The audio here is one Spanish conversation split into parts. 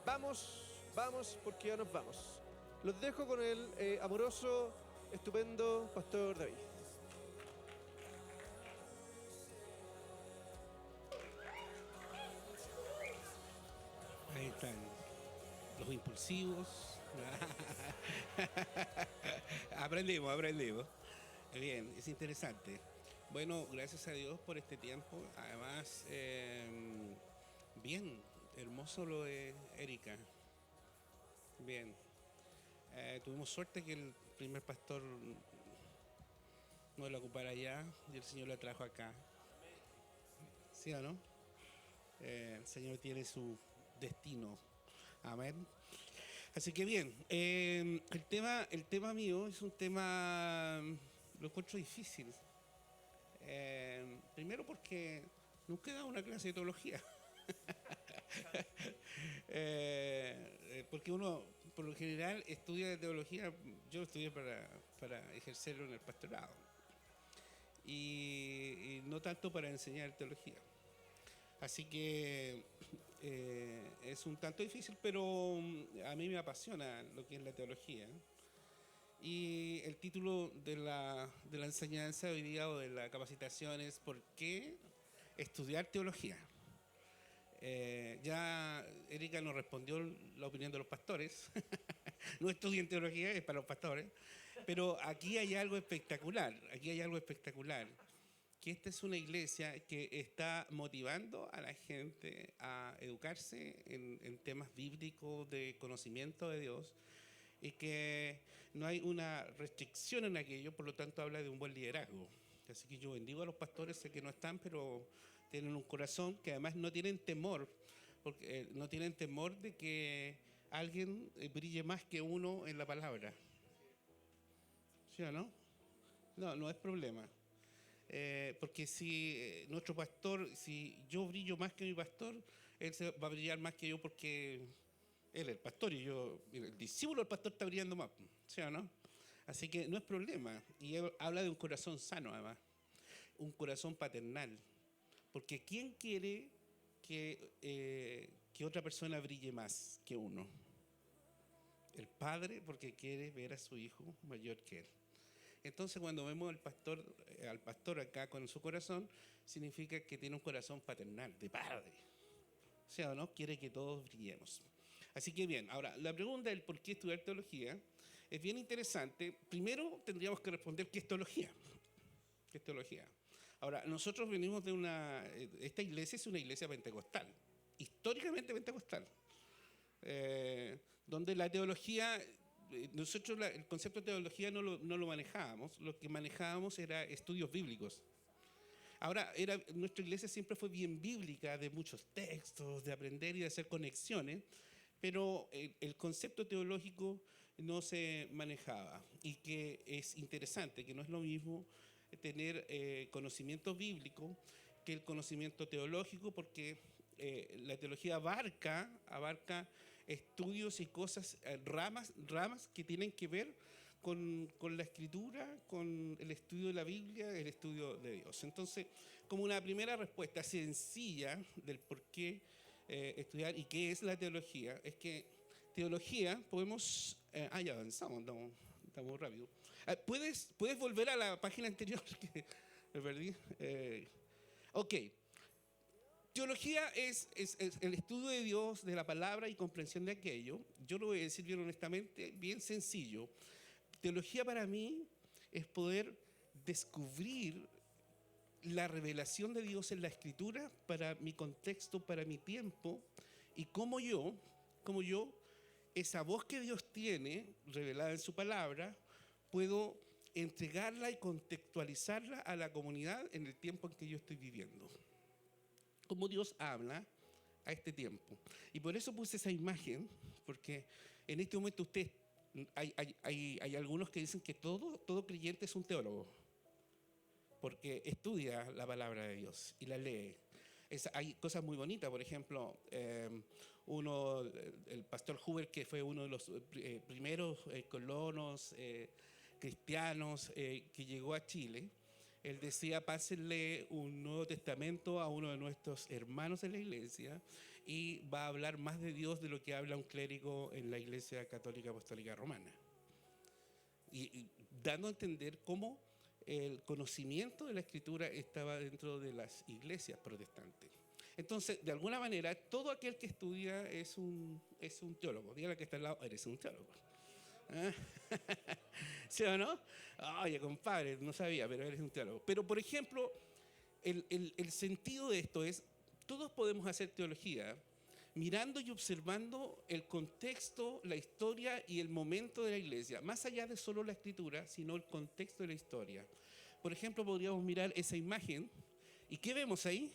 Vamos, vamos, porque ya nos vamos. Los dejo con el amoroso, estupendo Pastor David. Ahí están los impulsivos. Aprendimos. Bien, es interesante. Bueno, gracias a Dios por este tiempo. Además, bien, hermoso lo de Erika. Bien. Tuvimos suerte que el primer pastor no la ocupara allá y el Señor la trajo acá. ¿Sí o no? El Señor tiene su destino. Amén. Así que bien, el tema mío es un tema, lo encuentro difícil. Primero porque nunca he dado una clase de teología. Porque uno, por lo general, estudia teología, yo estudié para ejercerlo en el pastorado. Y no tanto para enseñar teología. Así que es un tanto difícil, pero a mí me apasiona lo que es la teología. Y el título de la enseñanza hoy día o de la capacitación es ¿por qué estudiar teología? Ya Erika nos respondió la opinión de los pastores. No estudien teología, es para los pastores. Pero aquí hay algo espectacular, que esta es una iglesia que está motivando a la gente a educarse en temas bíblicos de conocimiento de Dios y que no hay una restricción en aquello, por lo tanto habla de un buen liderazgo. Así que yo bendigo a los pastores, sé que no están, pero tienen un corazón que además no tienen temor, porque no tienen temor de que alguien brille más que uno en la palabra. ¿Sí o no? No, no es problema. Porque si nuestro pastor, si yo brillo más que mi pastor, él va a brillar más que yo porque él es el pastor y yo, el discípulo del pastor está brillando más, ¿sí o no? Así que no es problema. Y él habla de un corazón sano además, un corazón paternal. Porque ¿quién quiere que otra persona brille más que uno? El padre, porque quiere ver a su hijo mayor que él. Entonces, cuando vemos al pastor acá con su corazón, significa que tiene un corazón paternal, de padre. O sea, ¿no? Quiere que todos brillemos. Así que bien, ahora, la pregunta del por qué estudiar teología es bien interesante. Primero tendríamos que responder qué es teología. ¿Qué es teología? Ahora, nosotros venimos de esta iglesia es una iglesia pentecostal, históricamente pentecostal, donde la teología, nosotros el concepto de teología no lo manejábamos, lo que manejábamos era estudios bíblicos. Ahora, nuestra iglesia siempre fue bien bíblica, de muchos textos, de aprender y de hacer conexiones, pero el concepto teológico no se manejaba. Y que es interesante, que no es lo mismo tener conocimiento bíblico que el conocimiento teológico, porque la teología abarca estudios y cosas, ramas que tienen que ver con la escritura, con el estudio de la Biblia, el estudio de Dios. Entonces, como una primera respuesta sencilla del por qué estudiar y qué es la teología, es que teología podemos... ya avanzamos, estamos rápido. ¿Puedes volver a la página anterior? Que me perdí. Ok. Teología es el estudio de Dios, de la palabra y comprensión de aquello. Yo lo voy a decir bien honestamente, bien sencillo. Teología para mí es poder descubrir la revelación de Dios en la Escritura para mi contexto, para mi tiempo, y cómo yo, esa voz que Dios tiene revelada en su palabra, puedo entregarla y contextualizarla a la comunidad en el tiempo en que yo estoy viviendo. Cómo Dios habla a este tiempo. Y por eso puse esa imagen, porque en este momento hay algunos que dicen que todo creyente es un teólogo, porque estudia la palabra de Dios y la lee. Hay cosas muy bonitas, por ejemplo, el pastor Huber, que fue uno de los primeros colonos cristianos que llegó a Chile, él decía: pásenle un Nuevo Testamento a uno de nuestros hermanos en la iglesia y va a hablar más de Dios de lo que habla un clérigo en la Iglesia Católica Apostólica Romana. Y dando a entender cómo el conocimiento de la Escritura estaba dentro de las iglesias protestantes. Entonces, de alguna manera, todo aquel que estudia es un teólogo. Dígale que está al lado, eres un teólogo. ¿Ah? ¿Sí o no? Oye, compadre, no sabía, pero eres un teólogo. Pero, por ejemplo, el sentido de esto es, todos podemos hacer teología mirando y observando el contexto, la historia y el momento de la iglesia, más allá de solo la escritura, sino el contexto de la historia. Por ejemplo, podríamos mirar esa imagen, ¿y qué vemos ahí?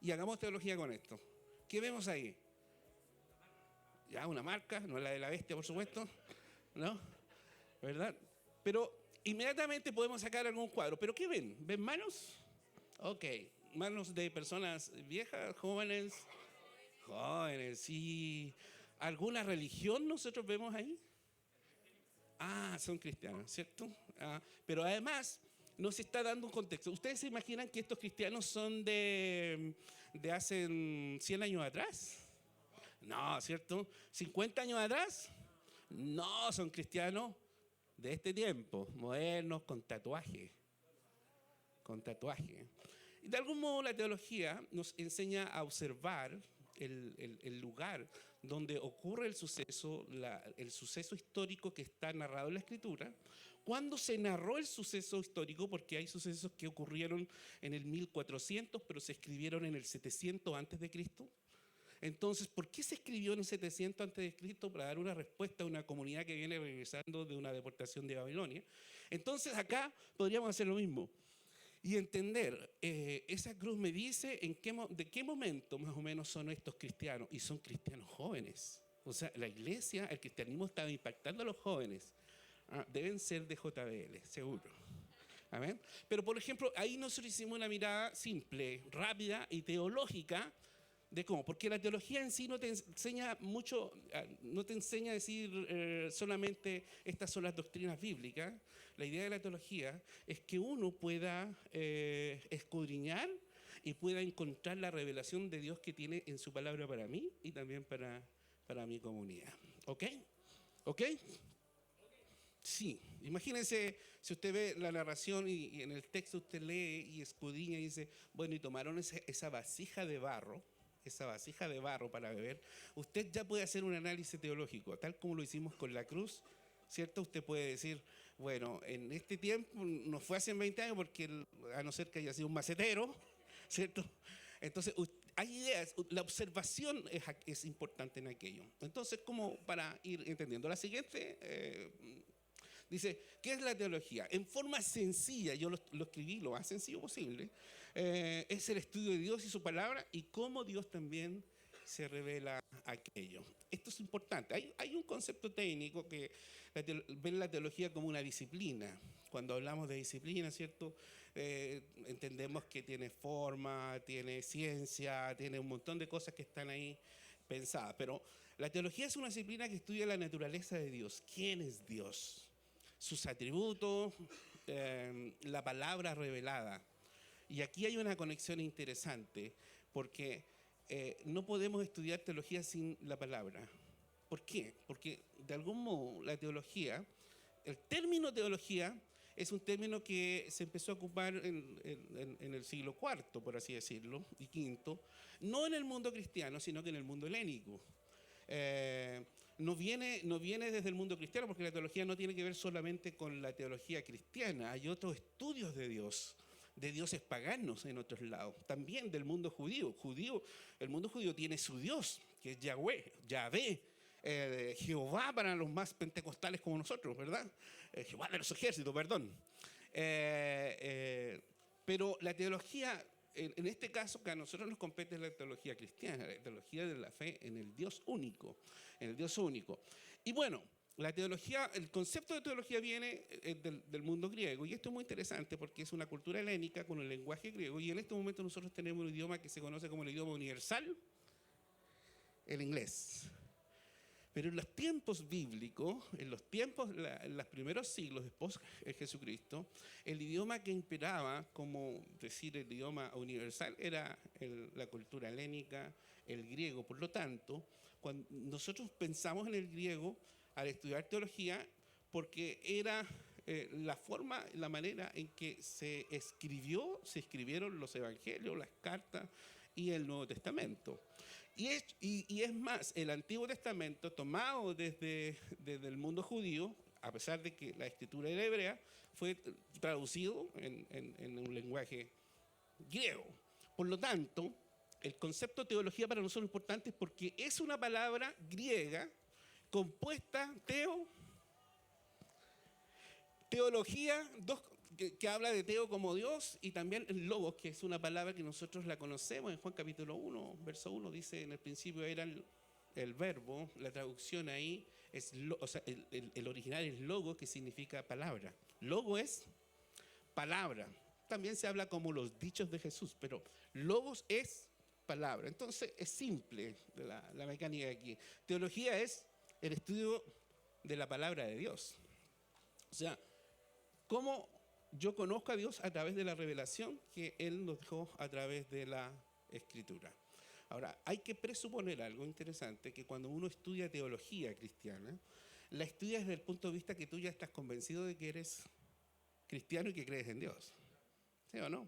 Y hagamos teología con esto. ¿Qué vemos ahí? Ya, una marca, no es la de la bestia, por supuesto, ¿no? ¿Verdad? Pero inmediatamente podemos sacar algún cuadro. ¿Pero qué ven? ¿Ven manos? Ok, manos de personas viejas, jóvenes. Jóvenes, ¿y alguna religión nosotros vemos ahí? Ah, son cristianos, ¿cierto? Pero además nos está dando un contexto. ¿Ustedes se imaginan que estos cristianos son de hace 100 años atrás? No, ¿cierto? ¿50 años atrás? No, son cristianos de este tiempo, modernos, con tatuaje. Con tatuaje. Y de algún modo la teología nos enseña a observar el lugar donde ocurre el suceso histórico que está narrado en la Escritura. ¿Cuándo se narró el suceso histórico? Porque hay sucesos que ocurrieron en el 1400, pero se escribieron en el 700 antes de Cristo. Entonces, ¿por qué se escribió en el 700 antes de Cristo? Para dar una respuesta a una comunidad que viene regresando de una deportación de Babilonia. Entonces, acá podríamos hacer lo mismo. Y entender, esa cruz me dice de qué momento más o menos son estos cristianos. Y son cristianos jóvenes. O sea, la iglesia, el cristianismo estaba impactando a los jóvenes. Deben ser de JBL, seguro. ¿Amén? Pero, por ejemplo, ahí nosotros hicimos una mirada simple, rápida y teológica de cómo. Porque la teología en sí no te enseña mucho, no te enseña a decir solamente estas son las doctrinas bíblicas. La idea de la teología es que uno pueda escudriñar y pueda encontrar la revelación de Dios que tiene en su palabra para mí y también para mi comunidad. ¿Ok? ¿Ok? Sí. Imagínense si usted ve la narración y en el texto usted lee y escudriña y dice, bueno, y tomaron esa vasija de barro para beber. Usted ya puede hacer un análisis teológico, tal como lo hicimos con la cruz, ¿cierto? Usted puede decir, bueno, en este tiempo no fue hace 20 años porque a no ser que haya sido un macetero, ¿cierto? Entonces, hay ideas, la observación es importante en aquello. Entonces, como para ir entendiendo. La siguiente dice, ¿qué es la teología? En forma sencilla, yo lo escribí lo más sencillo posible, es el estudio de Dios y su palabra y cómo Dios también se revela aquello. Esto es importante. Hay un concepto técnico que ven la teología como una disciplina. Cuando hablamos de disciplina, ¿cierto? Entendemos que tiene forma, tiene ciencia, tiene un montón de cosas que están ahí pensadas. Pero la teología es una disciplina que estudia la naturaleza de Dios. ¿Quién es Dios? Sus atributos, la palabra revelada. Y aquí hay una conexión interesante, porque no podemos estudiar teología sin la palabra. ¿Por qué? Porque de algún modo la teología, el término teología es un término que se empezó a ocupar en el siglo IV, por así decirlo, y V, no en el mundo cristiano, sino que en el mundo helénico. No viene desde el mundo cristiano, porque la teología no tiene que ver solamente con la teología cristiana. Hay otros estudios de Dios, de dioses paganos en otros lados, también del mundo judío. El mundo judío tiene su Dios, que es Yahvé, Jehová para los más pentecostales como nosotros, ¿verdad? Jehová de los ejércitos, perdón. Pero la teología, en este caso que a nosotros nos compete es la teología cristiana, la teología de la fe en el Dios único, Y bueno, la teología, el concepto de teología viene del mundo griego, y esto es muy interesante porque es una cultura helénica con el lenguaje griego, y en este momento nosotros tenemos un idioma que se conoce como el idioma universal, el inglés. Pero en los tiempos bíblicos, en los primeros siglos después de Jesucristo, el idioma que imperaba, como decir el idioma universal, era la cultura helénica, el griego. Por lo tanto, cuando nosotros pensamos en el griego al estudiar teología, porque era la manera en que se escribieron los evangelios, las cartas y el Nuevo Testamento. Y es más, el Antiguo Testamento, tomado desde el mundo judío, a pesar de que la escritura era hebrea, fue traducido en un lenguaje griego. Por lo tanto, el concepto de teología para nosotros es importante porque es una palabra griega compuesta, teología, que habla de Teo como Dios, y también el logos, que es una palabra que nosotros la conocemos. En Juan capítulo 1, verso 1, dice: en el principio era el verbo. La traducción ahí es, el original es logo, que significa palabra. Logo es palabra. También se habla como los dichos de Jesús, pero logos es palabra. Entonces es simple la mecánica aquí. Teología es el estudio de la palabra de Dios. O sea, ¿cómo yo conozco a Dios? A través de la revelación que Él nos dejó a través de la Escritura. Ahora, hay que presuponer algo interesante, que cuando uno estudia teología cristiana, la estudia desde el punto de vista que tú ya estás convencido de que eres cristiano y que crees en Dios. ¿Sí o no?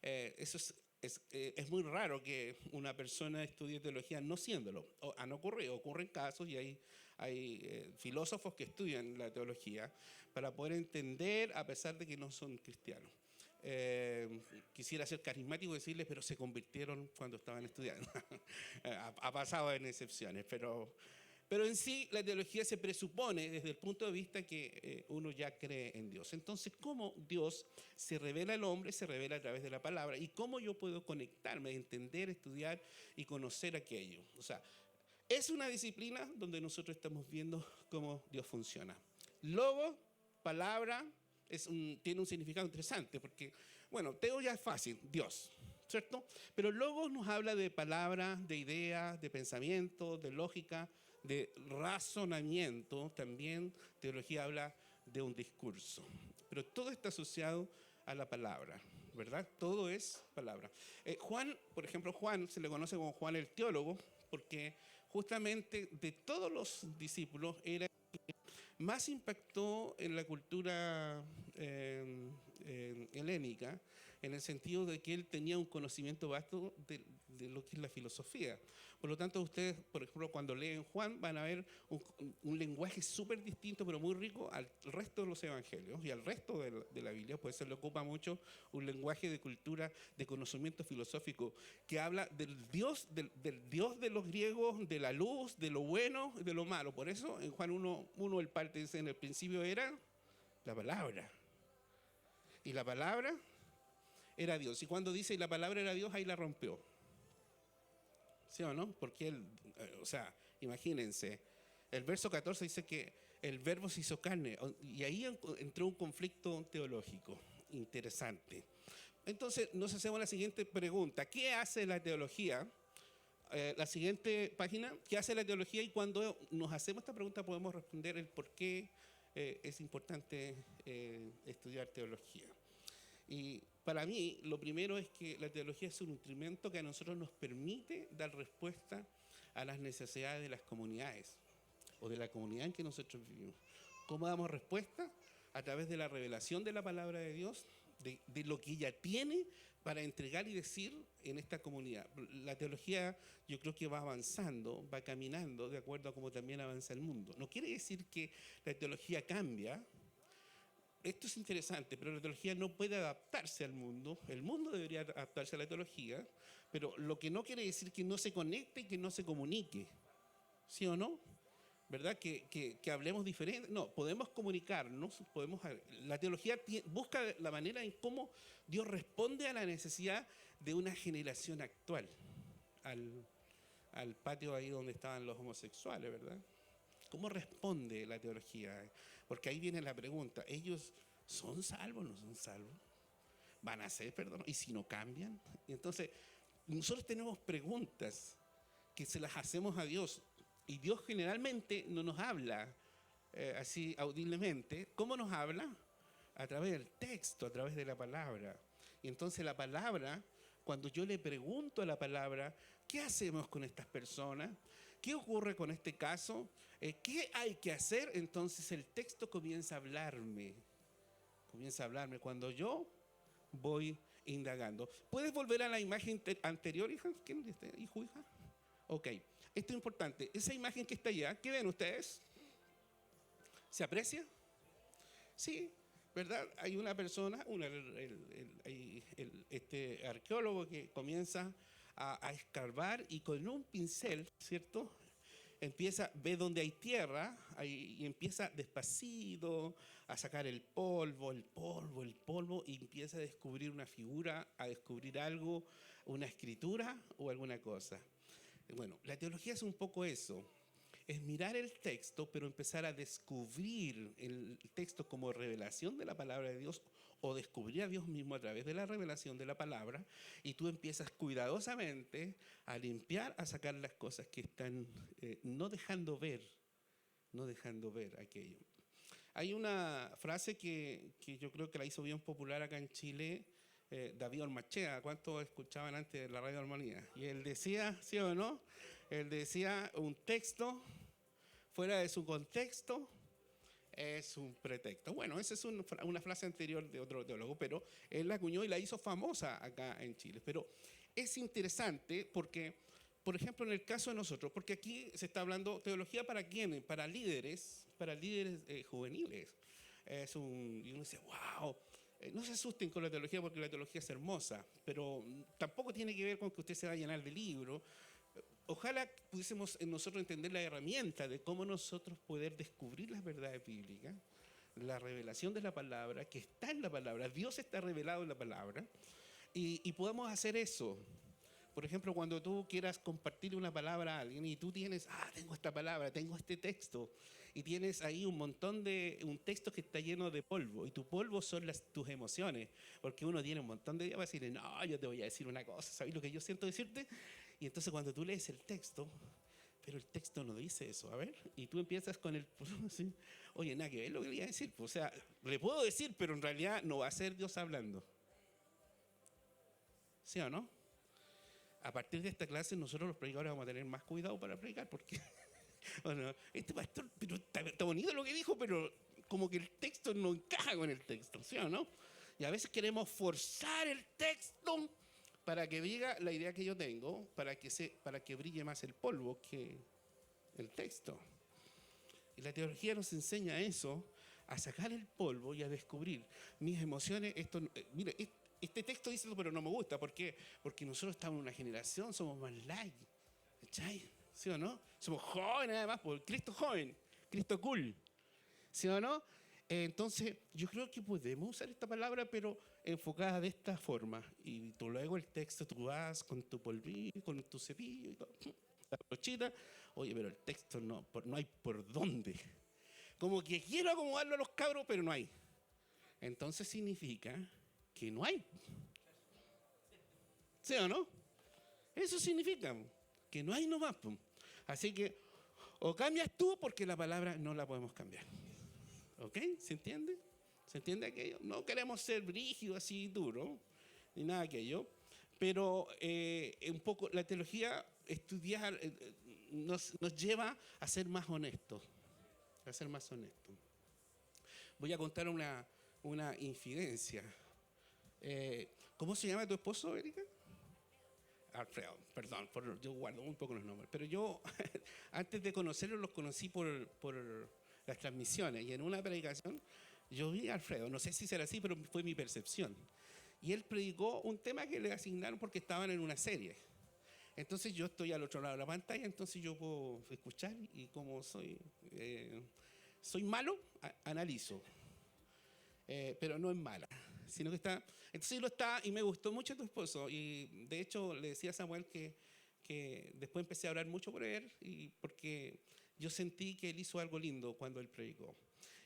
Eso es muy raro que una persona estudie teología no siéndolo. Han ocurrido, ocurren casos, y hay filósofos que estudian la teología para poder entender a pesar de que no son cristianos. Quisiera ser carismático y decirles, pero se convirtieron cuando estaban estudiando. Ha pasado en excepciones, pero en sí la teología se presupone desde el punto de vista que uno ya cree en Dios. Entonces, ¿cómo Dios se revela al hombre? Se revela a través de la palabra. ¿Y cómo yo puedo conectarme, entender, estudiar y conocer aquello? O sea, es una disciplina donde nosotros estamos viendo cómo Dios funciona. Logo, palabra, tiene un significado interesante, porque, bueno, teo ya es fácil, Dios, ¿cierto? Pero logos nos habla de palabra, de idea, de pensamiento, de lógica, de razonamiento. También teología habla de un discurso. Pero todo está asociado a la palabra, ¿verdad? Todo es palabra. Juan, por ejemplo, Juan se le conoce como Juan el teólogo, porque justamente de todos los discípulos era el que más impactó en la cultura helénica, en el sentido de que él tenía un conocimiento vasto de lo que es la filosofía. Por lo tanto, ustedes, por ejemplo, cuando leen Juan, van a ver un lenguaje súper distinto, pero muy rico al resto de los evangelios y al resto de la Biblia. Por eso le ocupa mucho un lenguaje de cultura, de conocimiento filosófico, que habla del Dios de los griegos, de la luz, de lo bueno y de lo malo. Por eso en Juan 1 el parte dice: en el principio era la palabra. Y la palabra era Dios. Y cuando dice y la palabra era Dios, ahí la rompió. ¿Sí o no? Porque él, o sea, imagínense, el verso 14 dice que el verbo se hizo carne, y ahí entró un conflicto teológico interesante. Entonces nos hacemos la siguiente pregunta: ¿qué hace la teología? La siguiente página: ¿qué hace la teología? Y cuando nos hacemos esta pregunta podemos responder el por qué es importante estudiar teología. Y para mí, lo primero es que la teología es un instrumento que a nosotros nos permite dar respuesta a las necesidades de las comunidades o de la comunidad en que nosotros vivimos. ¿Cómo damos respuesta? A través de la revelación de la palabra de Dios, de lo que ella tiene para entregar y decir en esta comunidad. La teología, yo creo que va avanzando, va caminando de acuerdo a cómo también avanza el mundo. No quiere decir que la teología cambia. Esto es interesante, pero la teología no puede adaptarse al mundo. El mundo debería adaptarse a la teología, pero lo que no quiere decir que no se conecte y que no se comunique. ¿Sí o no? ¿Verdad? Que hablemos diferente. No, podemos comunicarnos. La teología busca la manera en cómo Dios responde a la necesidad de una generación actual. Al patio ahí donde estaban los homosexuales, ¿verdad? ¿Cómo responde la teología? Porque ahí viene la pregunta: ¿ellos son salvos o no son salvos? ¿Van a ser perdonados? ¿Y si no cambian? Y entonces, nosotros tenemos preguntas que se las hacemos a Dios. Y Dios generalmente no nos habla así audiblemente. ¿Cómo nos habla? A través del texto, a través de la palabra. Y entonces la palabra, cuando yo le pregunto a la palabra, ¿qué hacemos con estas personas? ¿Qué ocurre con este caso? ¿Qué hay que hacer? Entonces el texto comienza a hablarme. Comienza a hablarme cuando yo voy indagando. ¿Puedes volver a la imagen anterior, hija? ¿Quién es este? ¿Hijo, hija? Ok, esto es importante. Esa imagen que está allá, ¿qué ven ustedes? ¿Se aprecia? Sí, ¿verdad? Hay una persona, este arqueólogo que comienza a escarbar y con un pincel, ¿cierto? Ve donde hay tierra y empieza despacito a sacar el polvo, y empieza a descubrir una figura, a descubrir algo, una escritura o alguna cosa. Bueno, la teología es un poco eso. Es mirar el texto, pero empezar a descubrir el texto como revelación de la palabra de Dios o descubrir a Dios mismo a través de la revelación de la palabra, y tú empiezas cuidadosamente a limpiar, a sacar las cosas que están no dejando ver aquello. Hay una frase que yo creo que la hizo bien popular acá en Chile, David Ormachea. ¿Cuántos escuchaban antes de la Radio Armonía? Y él decía, ¿sí o no? Él decía, un texto fuera de su contexto es un pretexto. Bueno, esa es una frase anterior de otro teólogo, pero él la acuñó y la hizo famosa acá en Chile. Pero es interesante porque, por ejemplo, en el caso de nosotros, porque aquí se está hablando teología para quiénes, para líderes juveniles. Y uno dice, wow. No se asusten con la teología porque la teología es hermosa, pero tampoco tiene que ver con que usted se va a llenar de libros. Ojalá pudiésemos nosotros entender la herramienta de cómo nosotros poder descubrir las verdades bíblicas, la revelación de la palabra, que está en la palabra, Dios está revelado en la palabra, y podamos hacer eso. Por ejemplo, cuando tú quieras compartir una palabra a alguien y tú tienes, tengo esta palabra, tengo este texto, y tienes ahí un texto que está lleno de polvo, y tu polvo son tus emociones, porque uno tiene un montón de días para decirle, no, yo te voy a decir una cosa, ¿sabes lo que yo siento decirte? Y entonces cuando tú lees el texto, pero el texto no dice eso, a ver, y tú empiezas con el, ¿sí? Oye, nada que ver lo que le iba a decir, o sea, le puedo decir, pero en realidad no va a ser Dios hablando. ¿Sí o no? A partir de esta clase nosotros los predicadores vamos a tener más cuidado para predicar, porque bueno, este pastor, pero está bonito lo que dijo, pero como que el texto no encaja con el texto, ¿sí o no? Y a veces queremos forzar el texto para que diga la idea que yo tengo, para que brille más el polvo que el texto. Y la teología nos enseña eso, a sacar el polvo y a descubrir mis emociones. Mire, este texto dice eso, pero no me gusta. ¿Por qué? Porque nosotros estamos en una generación, somos más light, ¿cachai? ¿Sí o no? Somos jóvenes además, porque Cristo joven, Cristo cool, ¿sí o no? Entonces, yo creo que podemos usar esta palabra, pero enfocada de esta forma. Y tú luego el texto, tú vas con tu polvillo, con tu cepillo y todo, la brochita. Oye, pero el texto no hay por dónde. Como que quiero acomodarlo a los cabros, pero no hay. Entonces significa que no hay. ¿Sí o no? Eso significa que no hay nomás. Así que o cambias tú, porque la palabra no la podemos cambiar. ¿Ok? ¿Se entiende? ¿Se entiende aquello? No queremos ser brígidos así duro, ni nada de aquello, pero un poco la teología, estudiar, nos lleva a ser más honestos. A ser más honestos. Voy a contar una infidencia. ¿Cómo se llama tu esposo, Erika? Alfredo, perdón, yo guardo un poco los nombres, pero yo antes de conocerlos los conocí por las transmisiones, y en una predicación yo vi a Alfredo, no sé si será así, pero fue mi percepción, y él predicó un tema que le asignaron porque estaban en una serie. Entonces yo estoy al otro lado de la pantalla, entonces yo puedo escuchar, y como soy malo, analizo, pero no es mala, sino que está. Entonces lo está, y me gustó mucho tu esposo, y de hecho le decía a Samuel que después empecé a orar mucho por él, y porque yo sentí que él hizo algo lindo cuando él predicó.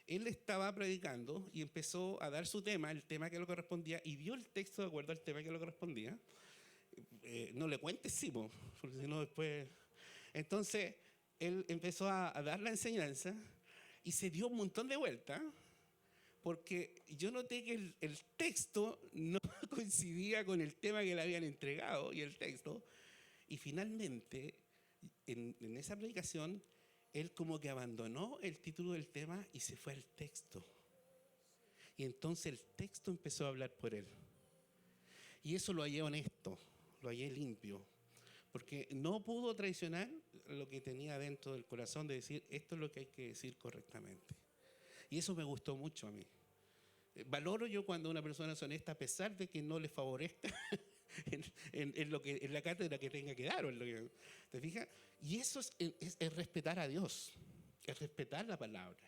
Él estaba predicando y empezó a dar su tema, el tema que le correspondía, y dio el texto de acuerdo al tema que le correspondía. No le cuentes, sí, porque si no después. Entonces, él empezó a dar la enseñanza y se dio un montón de vueltas porque yo noté que el texto no coincidía con el tema que le habían entregado y el texto. Y finalmente, en esa predicación, él como que abandonó el título del tema y se fue al texto. Y entonces el texto empezó a hablar por él. Y eso lo hallé honesto, lo hallé limpio, porque no pudo traicionar lo que tenía dentro del corazón de decir, esto es lo que hay que decir correctamente. Y eso me gustó mucho a mí. Valoro yo cuando una persona es honesta a pesar de que no le favorezca en la cátedra que tenga que dar. ¿Te fijas? Y eso es respetar a Dios, es respetar la palabra.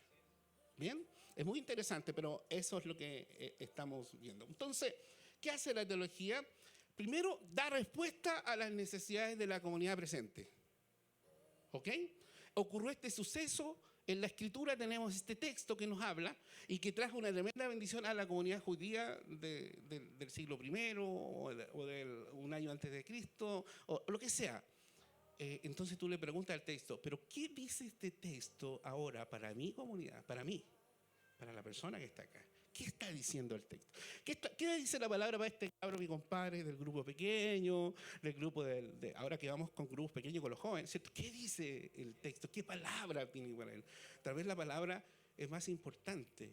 ¿Bien? Es muy interesante, pero eso es lo que estamos viendo. Entonces, ¿qué hace la teología? Primero, da respuesta a las necesidades de la comunidad presente. ¿Ok? Ocurrió este suceso, en la Escritura tenemos este texto que nos habla y que trajo una tremenda bendición a la comunidad judía del siglo I o del un año antes de Cristo, o lo que sea. Entonces tú le preguntas al texto, ¿pero qué dice este texto ahora para mi comunidad, para mí, para la persona que está acá? ¿Qué está diciendo el texto? ¿Qué dice la palabra para este cabro, mi compadre, del grupo pequeño, del grupo ahora que vamos con grupos pequeños, con los jóvenes, ¿cierto? ¿Qué dice el texto? ¿Qué palabra tiene para él? Tal vez la palabra es más importante.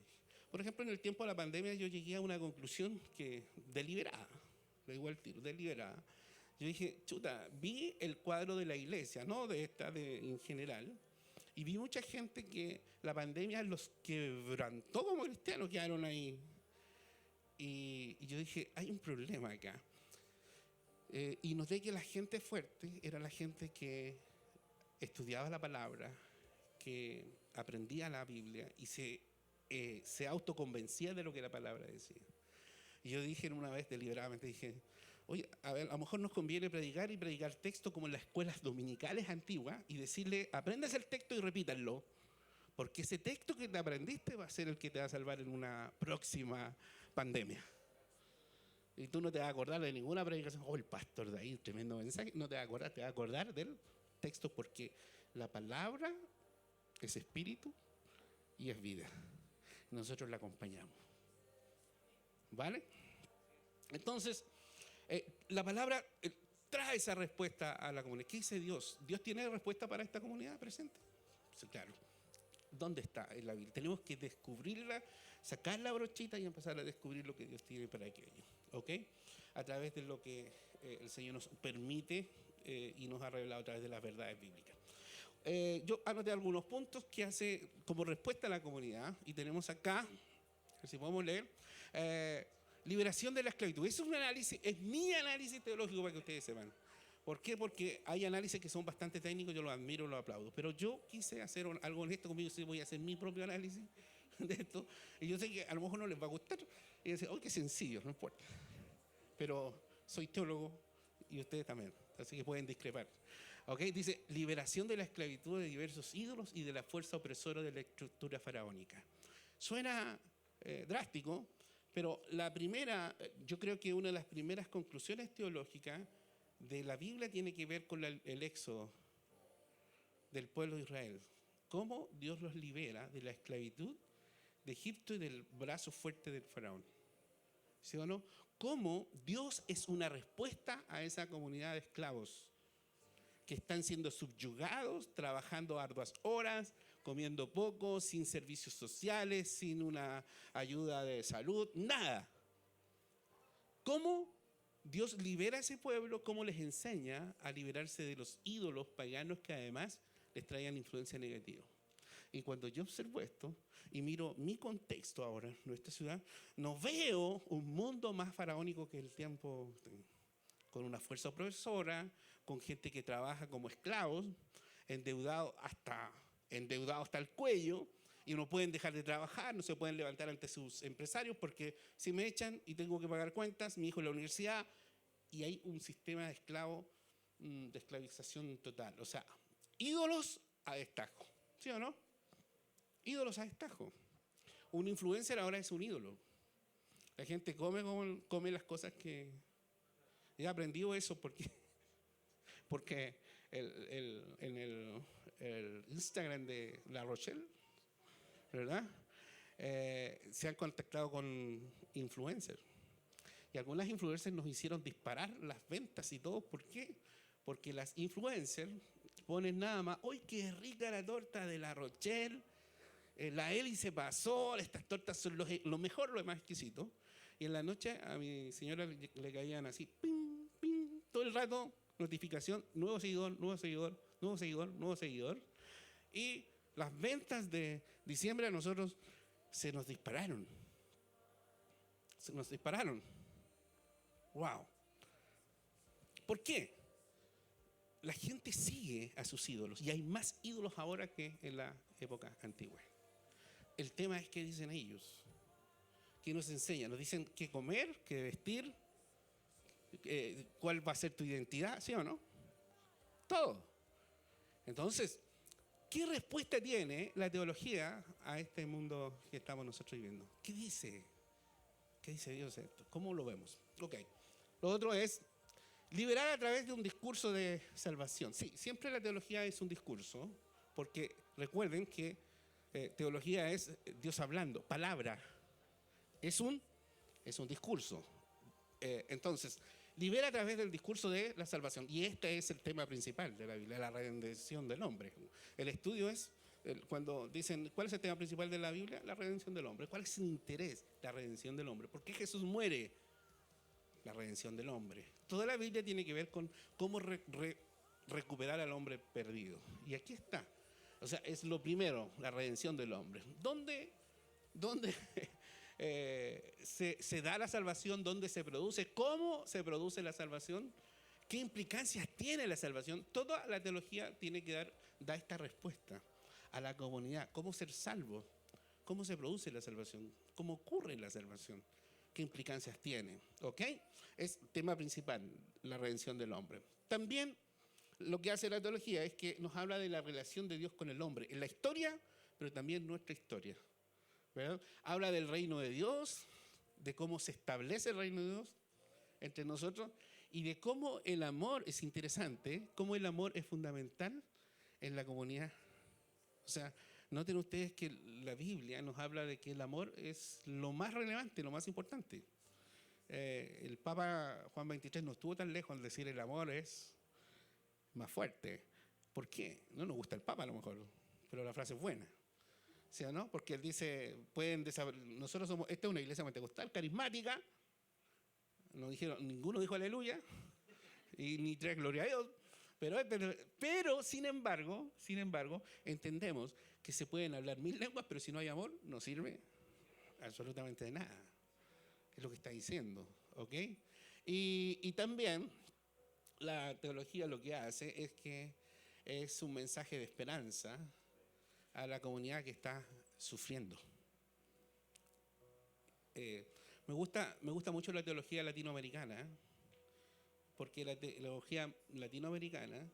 Por ejemplo, en el tiempo de la pandemia yo llegué a una conclusión que deliberada, le digo al tiro, deliberada. Yo dije, chuta, vi el cuadro de la iglesia, no de esta en general, y vi mucha gente que la pandemia los quebrantó como cristianos, quedaron ahí. Y yo dije, hay un problema acá. Y noté que la gente fuerte era la gente que estudiaba la palabra, que aprendía la Biblia y se autoconvencía de lo que la palabra decía. Y yo dije una vez deliberadamente, dije, oye, a ver, a lo mejor nos conviene predicar y predicar texto como en las escuelas dominicales antiguas y decirle, aprendas el texto y repítanlo, porque ese texto que te aprendiste va a ser el que te va a salvar en una próxima pandemia. Y tú no te vas a acordar de ninguna predicación, el pastor de ahí, tremendo mensaje, no te vas a acordar, te vas a acordar del texto porque la palabra es espíritu y es vida. Nosotros la acompañamos. ¿Vale? Entonces, la palabra trae esa respuesta a la comunidad. ¿Qué dice Dios? ¿Dios tiene respuesta para esta comunidad presente? Sí, claro. ¿Dónde está en la Biblia? Tenemos que descubrirla, sacar la brochita y empezar a descubrir lo que Dios tiene para aquello. ¿Ok? A través de lo que el Señor nos permite y nos ha revelado a través de las verdades bíblicas. Yo anoté algunos puntos que hace como respuesta a la comunidad y tenemos acá, a ver si podemos leer, liberación de la esclavitud. Eso es un análisis, es mi análisis teológico para que ustedes sepan. ¿Por qué? Porque hay análisis que son bastante técnicos, yo los admiro, los aplaudo. Pero yo quise hacer algo honesto conmigo, si voy a hacer mi propio análisis de esto. Y yo sé que a lo mejor no les va a gustar. Y decir, qué sencillo, no importa. Pero soy teólogo y ustedes también, así que pueden discrepar. ¿Ok? Dice, liberación de la esclavitud de diversos ídolos y de la fuerza opresora de la estructura faraónica. Suena drástico, pero yo creo que una de las primeras conclusiones teológicas de la Biblia tiene que ver con el éxodo del pueblo de Israel. Cómo Dios los libera de la esclavitud de Egipto y del brazo fuerte del faraón. ¿Sí o no? Cómo Dios es una respuesta a esa comunidad de esclavos que están siendo subyugados, trabajando arduas horas, comiendo poco, sin servicios sociales, sin una ayuda de salud, nada. ¿Cómo Dios libera a ese pueblo? ¿Cómo les enseña a liberarse de los ídolos paganos que además les traían influencia negativa? Y cuando yo observo esto y miro mi contexto ahora, nuestra ciudad, no veo un mundo más faraónico que el tiempo, con una fuerza opresora, con gente que trabaja como esclavos, endeudados hasta el cuello, y no pueden dejar de trabajar, no se pueden levantar ante sus empresarios porque si me echan y tengo que pagar cuentas, mi hijo en la universidad, y hay un sistema de de esclavización total. O sea, ídolos a destajo, ¿sí o no? Ídolos a destajo. Un influencer ahora es un ídolo. La gente come las cosas que... He aprendido eso porque en el Instagram de La Rochelle, ¿verdad? Se han contactado con influencers. Y algunas influencers nos hicieron disparar las ventas y todo. ¿Por qué? Porque las influencers ponen nada más, ¡uy, qué rica la torta de La Rochelle! La Eli se pasó, estas tortas son lo mejor, lo más exquisito. Y en la noche a mi señora le caían así, ping, ping, todo el rato, notificación, nuevo seguidor, nuevo seguidor, nuevo seguidor, nuevo seguidor. Y las ventas de diciembre a nosotros se nos dispararon. Se nos dispararon. ¡Wow! ¿Por qué? La gente sigue a sus ídolos y hay más ídolos ahora que en la época antigua. El tema es qué dicen ellos, qué nos enseñan, nos dicen qué comer, qué vestir, cuál va a ser tu identidad, ¿sí o no? Todo. Entonces, ¿qué respuesta tiene la teología a este mundo que estamos nosotros viviendo? ¿Qué dice? ¿Qué dice Dios de esto? ¿Cómo lo vemos? Ok. Lo otro es liberar a través de un discurso de salvación. Sí, siempre la teología es un discurso, porque recuerden que teología es Dios hablando, palabra. Es un discurso. Entonces, libera a través del discurso de la salvación. Y este es el tema principal de la Biblia, la redención del hombre. El estudio es, cuando dicen, ¿cuál es el tema principal de la Biblia? La redención del hombre. ¿Cuál es el interés? La redención del hombre. ¿Por qué Jesús muere? La redención del hombre. Toda la Biblia tiene que ver con cómo recuperar al hombre perdido. Y aquí está. O sea, es lo primero, la redención del hombre. ¿Dónde se da la salvación? ¿Dónde se produce? ¿Cómo se produce la salvación? ¿Qué implicancias tiene la salvación? Toda la teología tiene que dar esta respuesta a la comunidad. ¿Cómo ser salvo? ¿Cómo se produce la salvación? ¿Cómo ocurre la salvación? ¿Qué implicancias tiene? ¿Ok? Es tema principal, la redención del hombre. También lo que hace la teología es que nos habla de la relación de Dios con el hombre, en la historia, pero también nuestra historia, ¿verdad? Habla del reino de Dios, de cómo se establece el reino de Dios entre nosotros y de cómo el amor es interesante, cómo el amor es fundamental en la comunidad. O sea, noten ustedes que la Biblia nos habla de que el amor es lo más relevante, lo más importante. El Papa Juan XXIII no estuvo tan lejos al decir el amor es más fuerte. ¿Por qué? No nos gusta el Papa a lo mejor, pero la frase es buena. ¿Sí o no? Porque él dice, nosotros somos, esta es una iglesia pentecostal, carismática, ninguno dijo aleluya, y ni tres gloria a Dios, pero sin embargo, entendemos que se pueden hablar 1000 lenguas, pero si no hay amor, no sirve absolutamente de nada. Es lo que está diciendo, ¿ok? Y también la teología lo que hace es que es un mensaje de esperanza a la comunidad que está sufriendo. Me gusta mucho la teología latinoamericana, porque la teología latinoamericana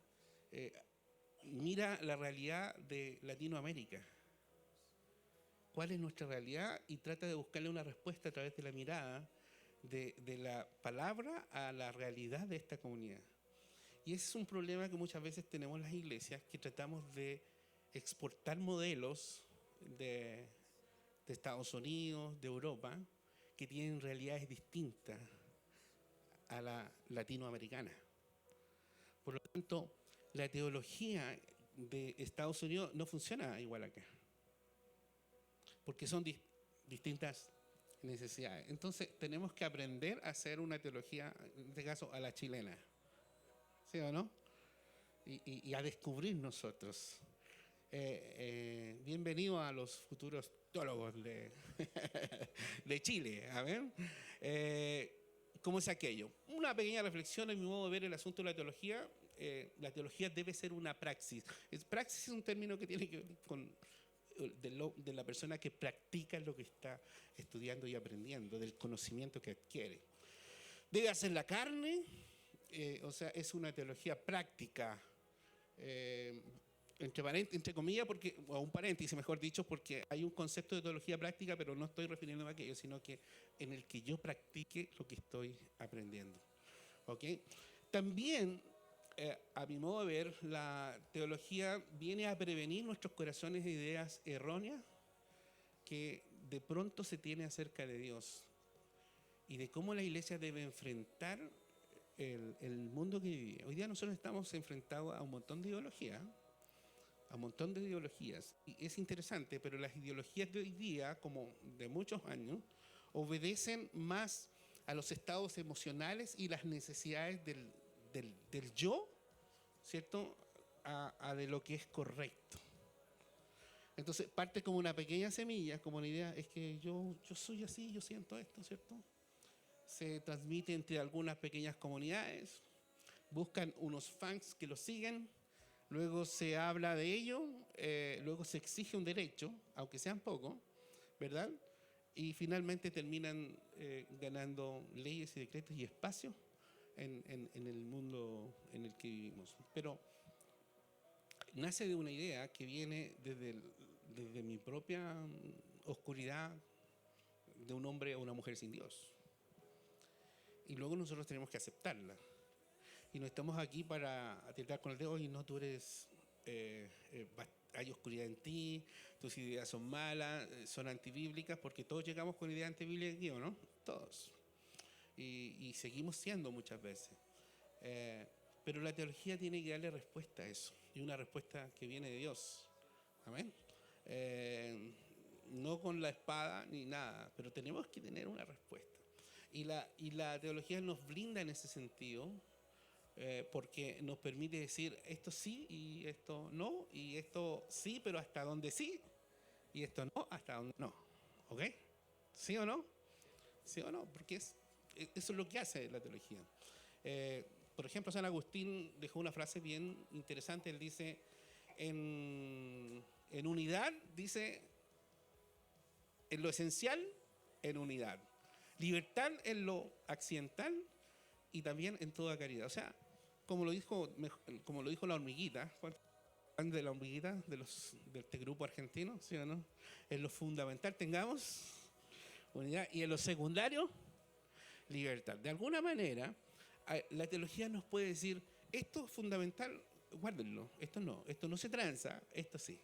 mira la realidad de Latinoamérica. ¿Cuál es nuestra realidad? Y trata de buscarle una respuesta a través de la mirada de la palabra a la realidad de esta comunidad. Y ese es un problema que muchas veces tenemos las iglesias, que tratamos de exportar modelos de Estados Unidos, de Europa, que tienen realidades distintas a la latinoamericana. Por lo tanto, la teología de Estados Unidos no funciona igual acá, porque son distintas necesidades. Entonces, tenemos que aprender a hacer una teología, en este caso, a la chilena. ¿Sí o no? Y a descubrir nosotros. Bienvenido a los futuros teólogos de Chile. A ver, ¿cómo es aquello? Una pequeña reflexión en mi modo de ver el asunto de la teología. La teología debe ser una praxis. Praxis es un término que tiene que ver con de la persona que practica lo que está estudiando y aprendiendo, del conocimiento que adquiere. Debe hacer la carne, o sea, es una teología práctica, entre comillas, o un paréntesis, mejor dicho, porque hay un concepto de teología práctica, pero no estoy refiriéndome a aquello, sino que en el que yo practique lo que estoy aprendiendo. ¿Ok? También a mi modo de ver, la teología viene a prevenir nuestros corazones de ideas erróneas que de pronto se tiene acerca de Dios y de cómo la iglesia debe enfrentar el mundo que vive. Hoy día nosotros estamos enfrentados a un montón de ideologías, a un montón de ideologías. Y es interesante, pero las ideologías de hoy día, como de muchos años, obedecen más a los estados emocionales y las necesidades del yo, ¿cierto?, a de lo que es correcto. Entonces parte como una pequeña semilla, como una idea, es que yo soy así, yo siento esto, ¿cierto? Se transmite entre algunas pequeñas comunidades, buscan unos fans que lo siguen, luego se habla de ello, luego se exige un derecho, aunque sean pocos, ¿verdad? Y finalmente terminan ganando leyes y decretos y espacios en el mundo en el que vivimos. Pero nace de una idea que viene desde mi propia oscuridad de un hombre o una mujer sin Dios. Y luego nosotros tenemos que aceptarla. Y no estamos aquí para tratar con el dedo, y no, tú eres, hay oscuridad en ti, tus ideas son malas, son antibíblicas, porque todos llegamos con ideas antibíblicas aquí, ¿o no? Todos. Y seguimos siendo muchas veces. Pero la teología tiene que darle respuesta a eso, y una respuesta que viene de Dios. Amén. No con la espada ni nada, pero tenemos que tener una respuesta. Y la teología nos blinda en ese sentido, porque nos permite decir esto sí y esto no, y esto sí, pero hasta donde sí, y esto no, hasta donde no. ¿Ok? ¿Sí o no? ¿Sí o no? Porque eso es lo que hace la teología. Por ejemplo, San Agustín dejó una frase bien interesante. Él dice, en unidad, dice, en lo esencial, en unidad. Libertad en lo accidental y también en toda caridad. O sea, como lo dijo la hormiguita, de la hormiguita de este grupo argentino, ¿sí o no? En lo fundamental tengamos unidad y en lo secundario, libertad. De alguna manera, la teología nos puede decir, esto es fundamental, guárdenlo, esto no se tranza, esto sí.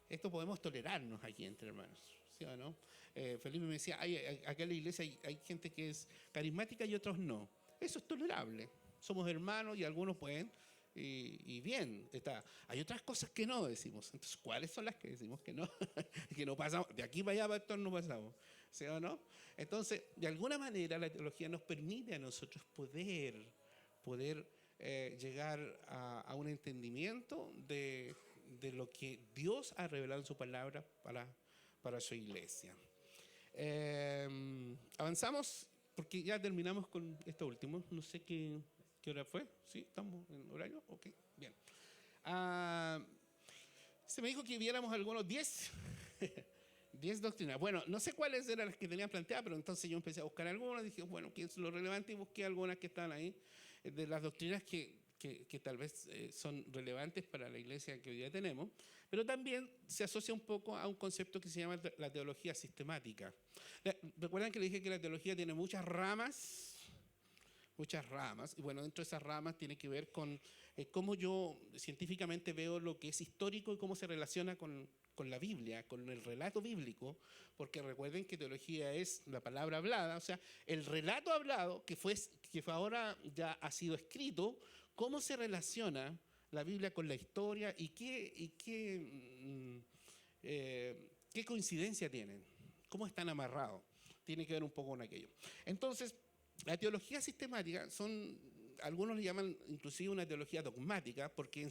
Esto podemos tolerarnos aquí entre hermanos, ¿sí o no? Felipe me decía, acá en la iglesia hay gente que es carismática y otros no. Eso es tolerable. Somos hermanos y algunos pueden, y bien, está. Hay otras cosas que no decimos. Entonces, ¿cuáles son las que decimos que no? Que no pasamos, de aquí para allá, pastor, no pasamos, ¿sí o no? Entonces, de alguna manera, la teología nos permite a nosotros poder llegar a un entendimiento de lo que Dios ha revelado en su palabra para su iglesia. Avanzamos, porque ya terminamos con esto último. No sé qué hora fue. ¿Sí? ¿Estamos en horario? Ok, bien. Se me dijo que viéramos algunos 10 doctrinas. Bueno, no sé cuáles eran las que tenían planteadas, pero entonces yo empecé a buscar algunas. Dije, bueno, ¿qué es lo relevante? Y busqué algunas que estaban ahí, de las doctrinas que tal vez son relevantes para la iglesia que hoy día tenemos, pero también se asocia un poco a un concepto que se llama la teología sistemática. Recuerdan que le dije que la teología tiene muchas ramas, y bueno, dentro de esas ramas tiene que ver con cómo yo científicamente veo lo que es histórico y cómo se relaciona con la Biblia, con el relato bíblico, porque recuerden que teología es la palabra hablada, o sea, el relato hablado que ahora ya ha sido escrito, cómo se relaciona la Biblia con la historia y qué coincidencia tienen, cómo están amarrados. Tiene que ver un poco con aquello. Entonces, la teología sistemática algunos le llaman inclusive una teología dogmática, porque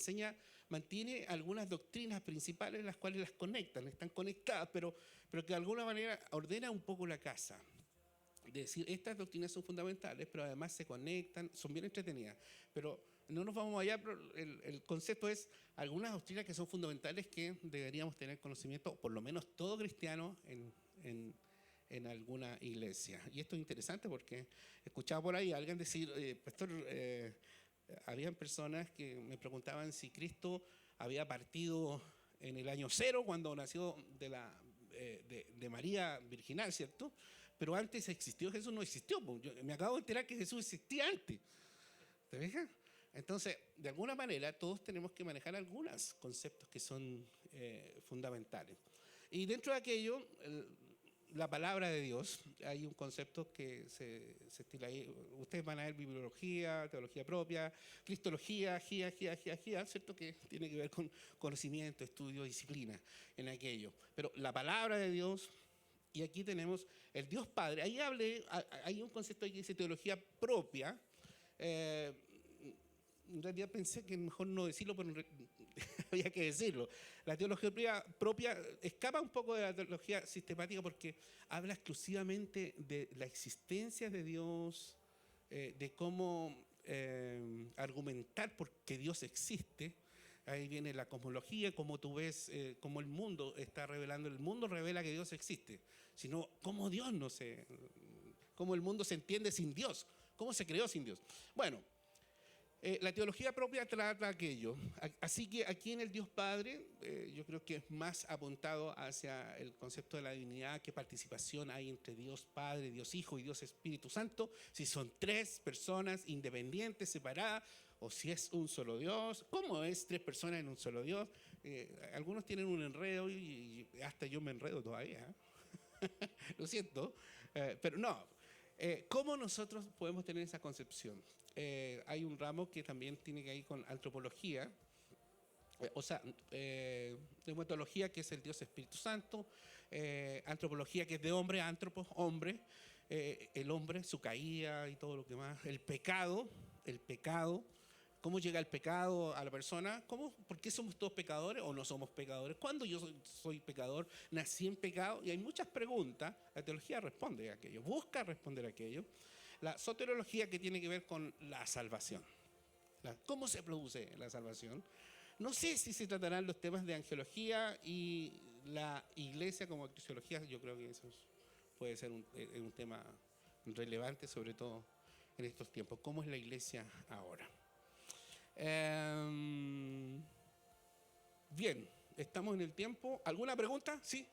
mantiene algunas doctrinas principales, las cuales las conectan, están conectadas, pero que de alguna manera ordena un poco la casa. Es decir, estas doctrinas son fundamentales, pero además se conectan, son bien entretenidas. Pero no nos vamos allá, pero el concepto es algunas doctrinas que son fundamentales que deberíamos tener conocimiento, por lo menos todo cristiano, en alguna iglesia. Y esto es interesante porque escuchaba por ahí a alguien decir, pastor, habían personas que me preguntaban si Cristo había partido en el año 0 cuando nació de María virginal, ¿cierto? Pero antes existió, Jesús no existió. Yo me acabo de enterar que Jesús existía antes. ¿Te fijas? Entonces, de alguna manera, todos tenemos que manejar algunos conceptos que son fundamentales. Y dentro de aquello, la palabra de Dios, hay un concepto que se estila ahí. Ustedes van a ver bibliología, teología propia, cristología, ¿cierto? Que tiene que ver con conocimiento, estudio, disciplina en aquello. Pero la palabra de Dios, y aquí tenemos el Dios Padre. Ahí hay un concepto que dice teología propia. En realidad pensé que mejor no decirlo, pero había que decirlo. La teología propia escapa un poco de la teología sistemática porque habla exclusivamente de la existencia de Dios, de cómo argumentar por qué Dios existe. Ahí viene la cosmología, como tú ves, cómo el mundo está revelando. El mundo revela que Dios existe, sino cómo Dios no se... cómo el mundo se entiende sin Dios, cómo se creó sin Dios. Bueno, la teología propia trata aquello. Así que aquí en el Dios Padre, yo creo que es más apuntado hacia el concepto de la divinidad, qué participación hay entre Dios Padre, Dios Hijo y Dios Espíritu Santo, si son tres personas independientes, separadas, o si es un solo Dios. ¿Cómo es tres personas en un solo Dios? Algunos tienen un enredo y hasta yo me enredo todavía. Lo siento, pero no. ¿Cómo nosotros podemos tener esa concepción? Hay un ramo que también tiene que ir con antropología, demontología, que es el Dios Espíritu Santo, antropología, que es de hombre, antropos, hombre, el hombre, su caída y todo lo que más, el pecado, cómo llega el pecado a la persona, ¿por qué somos todos pecadores o no somos pecadores? ¿Cuándo yo soy pecador? ¿Nací en pecado? Y hay muchas preguntas. La teología responde a aquello, busca responder a aquello. La soteriología, que tiene que ver con la salvación. ¿Cómo se produce la salvación? No sé si se tratarán los temas de angelología y la iglesia como eclesiología. Yo creo que eso puede ser un tema relevante, sobre todo en estos tiempos. ¿Cómo es la iglesia ahora? Bien, estamos en el tiempo. ¿Alguna pregunta? Sí.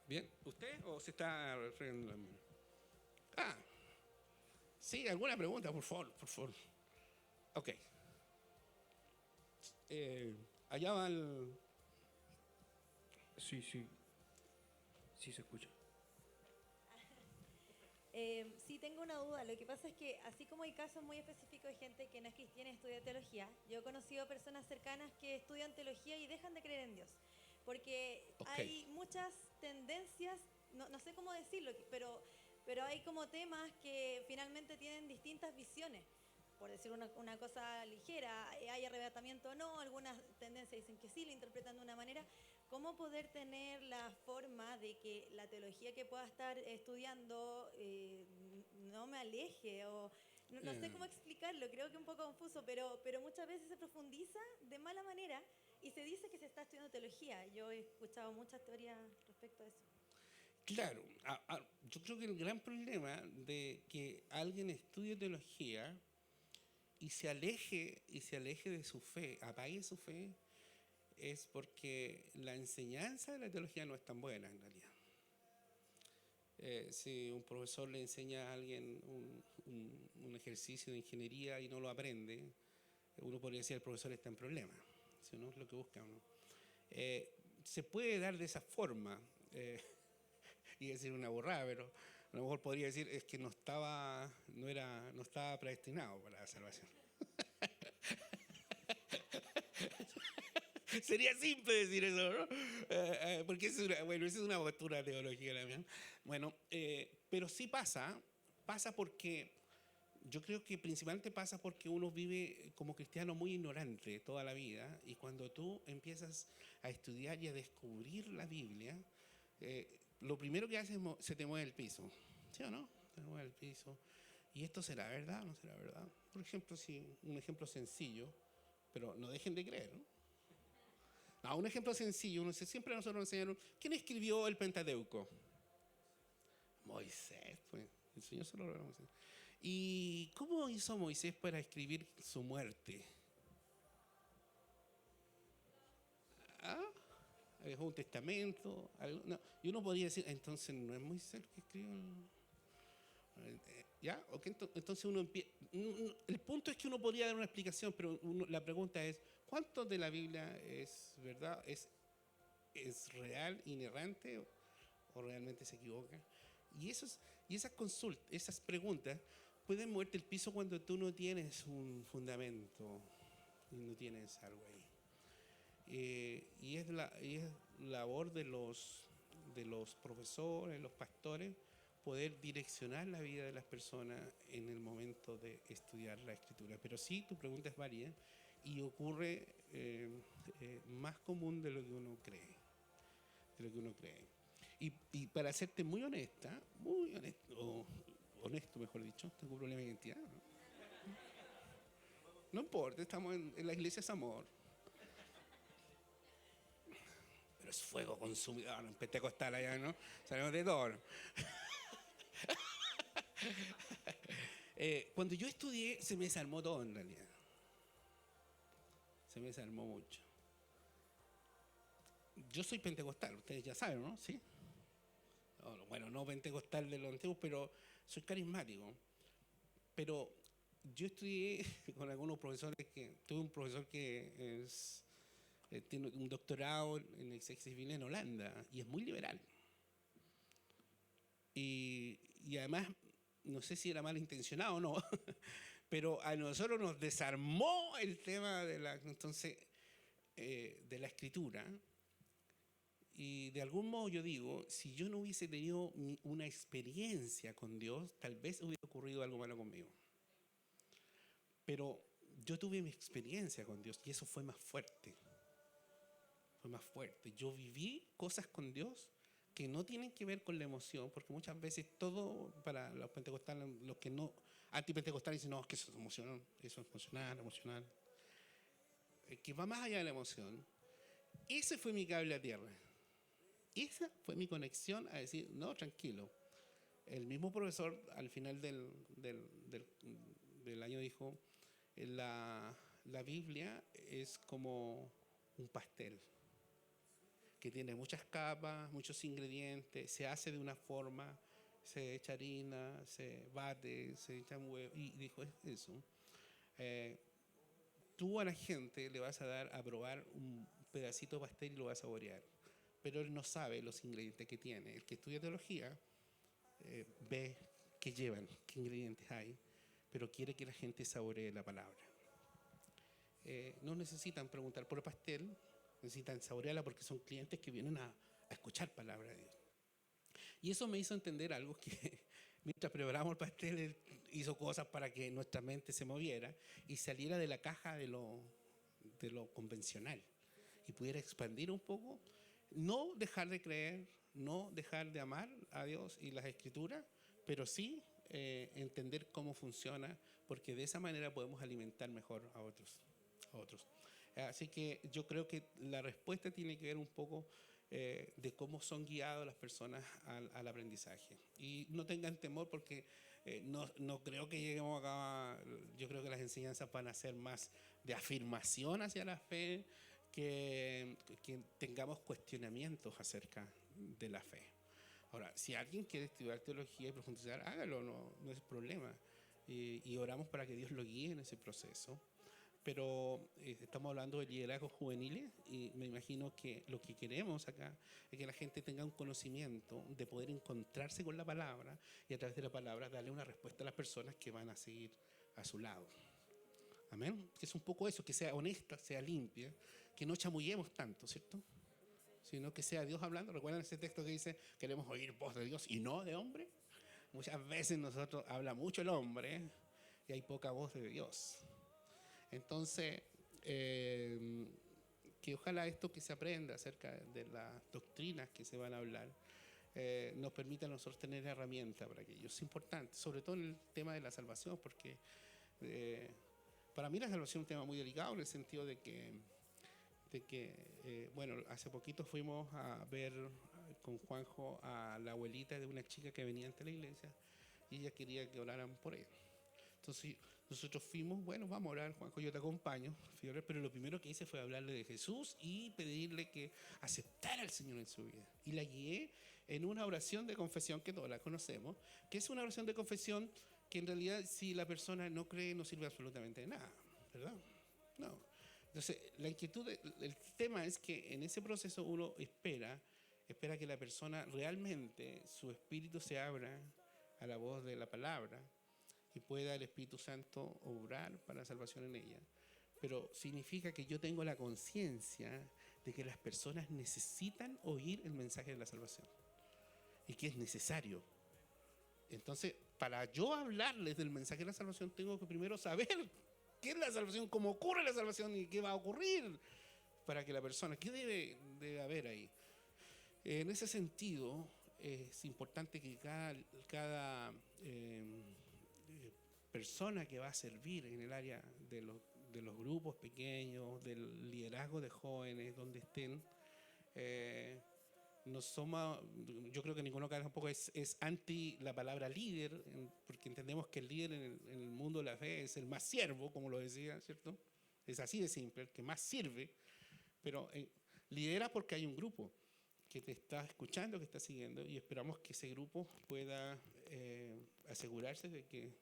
Bien, ¿usted o se está refiriendo a mí? Ah, sí, alguna pregunta, por favor, por favor. Ok. Allá va el... Sí, sí. Sí se escucha. Sí, tengo una duda. Lo que pasa es que, así como hay casos muy específicos de gente que no es cristiana y estudia teología, yo he conocido personas cercanas que estudian teología y dejan de creer en Dios. Porque hay muchas tendencias, no sé cómo decirlo, pero hay como temas que finalmente tienen distintas visiones. Por decir una cosa ligera, hay arrebatamiento o no, algunas tendencias dicen que sí, lo interpretan de una manera. ¿Cómo poder tener la forma de que la teología que pueda estar estudiando no me aleje? O no sé cómo explicarlo, creo que es un poco confuso, pero muchas veces se profundiza de mala manera y se dice que se está estudiando teología. Yo he escuchado muchas teorías respecto a eso. Claro, yo creo que el gran problema de que alguien estudie teología y se aleje de su fe, apague su fe, es porque la enseñanza de la teología no es tan buena en realidad. Si un profesor le enseña a alguien un ejercicio de ingeniería y no lo aprende, uno podría decir que el profesor está en problemas, si no es lo que busca uno. Se puede dar de esa forma, y decir una burrada, pero a lo mejor podría decir es que no estaba predestinado para la salvación. Sería simple decir eso, ¿no? Porque esa es una postura teológica también. Bueno, pero sí pasa porque yo creo que principalmente pasa porque uno vive como cristiano muy ignorante toda la vida, y cuando tú empiezas a estudiar y a descubrir la Biblia, lo primero que haces es se te mueve el piso, ¿sí o no? Se te mueve el piso. ¿Y esto será verdad o no será verdad? Por ejemplo, un ejemplo sencillo, pero no dejen de creer, ¿no? No, un ejemplo sencillo, siempre nosotros nos enseñaron, ¿quién escribió el Pentateuco? Moisés, pues, el Señor se lo reveló a Moisés. ¿Y cómo hizo Moisés para escribir su muerte? Dejó un testamento. No. Y uno podría decir, entonces no es Moisés el que escribió. ¿Ya? Ok, entonces uno empieza... El punto es que uno podría dar una explicación, pero la pregunta es, ¿cuánto de la Biblia es verdad? ¿Es real, inerrante o realmente se equivoca? Y esas consultas, esas preguntas pueden moverte el piso cuando tú no tienes un fundamento y no tienes algo ahí. Y es labor de los profesores, los pastores, poder direccionar la vida de las personas en el momento de estudiar la Escritura. Pero sí, tu pregunta es válida y ocurre más común de lo que uno cree. Y para serte muy honesta, o honesto mejor dicho, tengo un problema de identidad. No importa, estamos en la iglesia es amor. Pero es fuego consumidor, en pentecostal allá, ¿no? Sabemos de todo. Cuando yo estudié, se me desarmó todo en realidad. Se me desarmó mucho. Yo soy pentecostal, ustedes ya saben, ¿no? ¿Sí? Bueno, no pentecostal de los antiguos, pero soy carismático. Pero yo estudié con algunos profesores tuve un profesor que tiene un doctorado en exégesis bíblica en Holanda y es muy liberal. Y además, no sé si era malintencionado o no, pero a nosotros nos desarmó el tema de la escritura. Y de algún modo yo digo, si yo no hubiese tenido una experiencia con Dios, tal vez hubiera ocurrido algo malo conmigo. Pero yo tuve mi experiencia con Dios y eso fue más fuerte. Fue más fuerte. Yo viví cosas con Dios que no tienen que ver con la emoción, porque muchas veces todo para los pentecostales, los que no, antipentecostales dicen, no, es que eso es emocional, que va más allá de la emoción. Ese fue mi cable a tierra. Esa fue mi conexión a decir, no, tranquilo. El mismo profesor al final del año dijo, la Biblia es como un pastel que tiene muchas capas, muchos ingredientes, se hace de una forma, se echa harina, se bate, se echa un huevo, y dijo eso. Tú a la gente le vas a dar a probar un pedacito de pastel y lo vas a saborear, pero él no sabe los ingredientes que tiene. El que estudia teología ve qué llevan, qué ingredientes hay, pero quiere que la gente saboree la palabra. No necesitan preguntar por el pastel, necesitan saborearla porque son clientes que vienen a escuchar palabra de Dios. Y eso me hizo entender algo que mientras preparábamos el pastel, él hizo cosas para que nuestra mente se moviera y saliera de la caja de lo convencional y pudiera expandir un poco, no dejar de creer, no dejar de amar a Dios y las Escrituras, pero sí entender cómo funciona, porque de esa manera podemos alimentar mejor a otros. Así que yo creo que la respuesta tiene que ver un poco de cómo son guiadas las personas al aprendizaje. Y no tengan temor porque no creo que lleguemos acá, yo creo que las enseñanzas van a ser más de afirmación hacia la fe, que tengamos cuestionamientos acerca de la fe. Ahora, si alguien quiere estudiar teología y profundizar, hágalo, no es problema. Y oramos para que Dios lo guíe en ese proceso. Pero estamos hablando de liderazgos juveniles y me imagino que lo que queremos acá es que la gente tenga un conocimiento de poder encontrarse con la palabra y a través de la palabra darle una respuesta a las personas que van a seguir a su lado. Amén. Que es un poco eso, que sea honesta, sea limpia, que no chamullemos tanto, ¿cierto? Sino que sea Dios hablando. ¿Recuerdan ese texto que dice, queremos oír voz de Dios y no de hombre? Muchas veces nosotros habla mucho el hombre y hay poca voz de Dios. Entonces, que ojalá esto que se aprenda acerca de las doctrinas que se van a hablar nos permita a nosotros tener herramientas para aquello. Es importante, sobre todo en el tema de la salvación, porque para mí la salvación es un tema muy delicado en el sentido de que bueno, hace poquito fuimos a ver con Juanjo a la abuelita de una chica que venía ante la iglesia y ella quería que oraran por ella. Entonces nosotros fuimos, bueno, vamos a orar, Juanjo, yo te acompaño, pero lo primero que hice fue hablarle de Jesús y pedirle que aceptara al Señor en su vida. Y la guié en una oración de confesión que todos la conocemos, que es una oración de confesión que en realidad si la persona no cree no sirve absolutamente de nada, ¿verdad? No. Entonces, la inquietud, el tema es que en ese proceso uno espera que la persona realmente, su espíritu se abra a la voz de la palabra y pueda el Espíritu Santo obrar para la salvación en ella. Pero significa que yo tengo la conciencia de que las personas necesitan oír el mensaje de la salvación y que es necesario. Entonces, para yo hablarles del mensaje de la salvación, tengo que primero saber qué es la salvación, cómo ocurre la salvación y qué va a ocurrir para que la persona, ¿qué debe haber ahí? En ese sentido, es importante que cada persona que va a servir en el área de los grupos pequeños, del liderazgo de jóvenes, donde estén, no somos, yo creo que ninguno acá tampoco es anti la palabra líder, porque entendemos que el líder en el mundo de la fe es el más siervo, como lo decía, ¿cierto? Es así de simple, el que más sirve, pero lidera porque hay un grupo que te está escuchando, que está siguiendo, y esperamos que ese grupo pueda asegurarse de que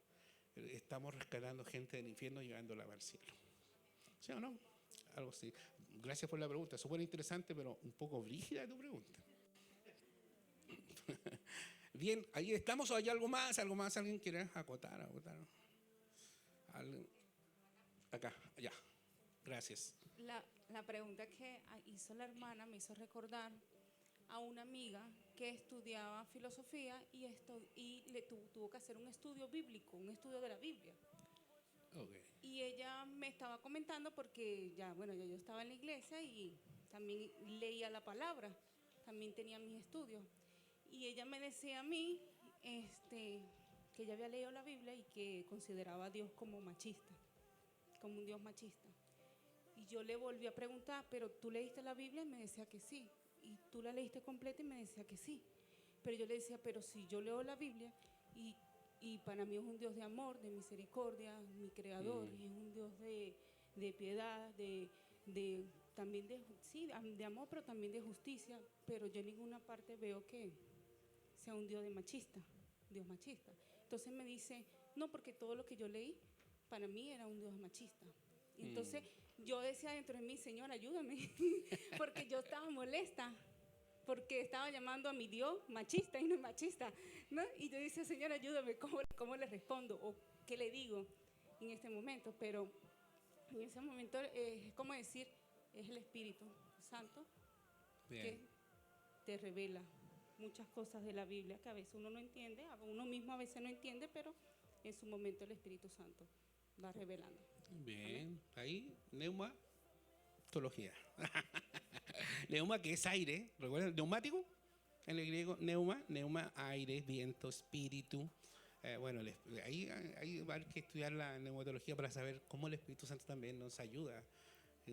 estamos rescatando gente del infierno y llevándola al cielo. ¿Sí o no? Algo así. Gracias por la pregunta, súper interesante, pero un poco brígida tu pregunta. Bien, ahí estamos, o hay algo más, alguien quiere acotar. Acá, allá. Gracias. La pregunta que hizo la hermana me hizo recordar a una amiga que estudiaba filosofía y tuvo que hacer un estudio bíblico, un estudio de la Biblia. Okay. Y ella me estaba comentando porque ya yo estaba en la iglesia y también leía la palabra, también tenía mis estudios. Y ella me decía a mí que ella había leído la Biblia y que consideraba a Dios como machista, como un Dios machista. Y yo le volví a preguntar, ¿pero tú leíste la Biblia? Y me decía que sí. ¿Y tú la leíste completa? Y me decía que sí. Pero yo le decía, pero si yo leo la Biblia y para mí es un Dios de amor, de misericordia, mi creador, y es un Dios de piedad, también de amor, pero también de justicia, pero yo en ninguna parte veo que sea un Dios machista. Entonces me dice, no, porque todo lo que yo leí para mí era un Dios machista. Entonces yo decía dentro de mí, Señor, ayúdame, porque yo estaba molesta, porque estaba llamando a mi Dios machista y no es machista, ¿no? Y yo decía, Señor, ayúdame, ¿cómo le respondo? ¿O qué le digo en este momento? Pero en ese momento es como decir, es el Espíritu Santo que te revela muchas cosas de la Biblia que a veces uno no entiende, uno mismo a veces no entiende, pero en su momento el Espíritu Santo va revelando. Bien, ahí, neumatología. Neuma, que es aire, ¿recuerdan el neumático? En el griego, neuma, aire, viento, espíritu. Bueno, ahí va a haber que estudiar la neumatología para saber cómo el Espíritu Santo también nos ayuda,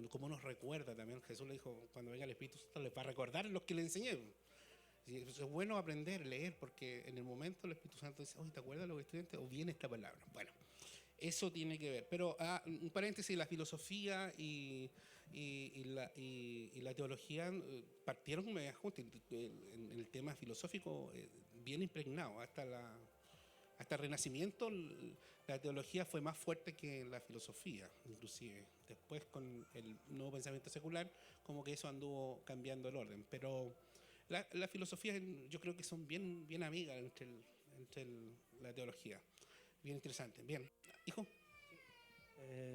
cómo nos recuerda también. Jesús le dijo, cuando venga el Espíritu Santo, les va a recordar los que le enseñé. Es bueno aprender, leer, porque en el momento el Espíritu Santo dice, oye, ¿te acuerdas de lo que estudiaste? O viene esta palabra. Bueno, eso tiene que ver. Pero un paréntesis, la filosofía y la teología partieron en el tema filosófico bien impregnado. Hasta el Renacimiento la teología fue más fuerte que la filosofía, inclusive. Después con el nuevo pensamiento secular, como que eso anduvo cambiando el orden. Pero la filosofía yo creo que son bien amigas entre la teología. Bien interesante. Bien. Hijo.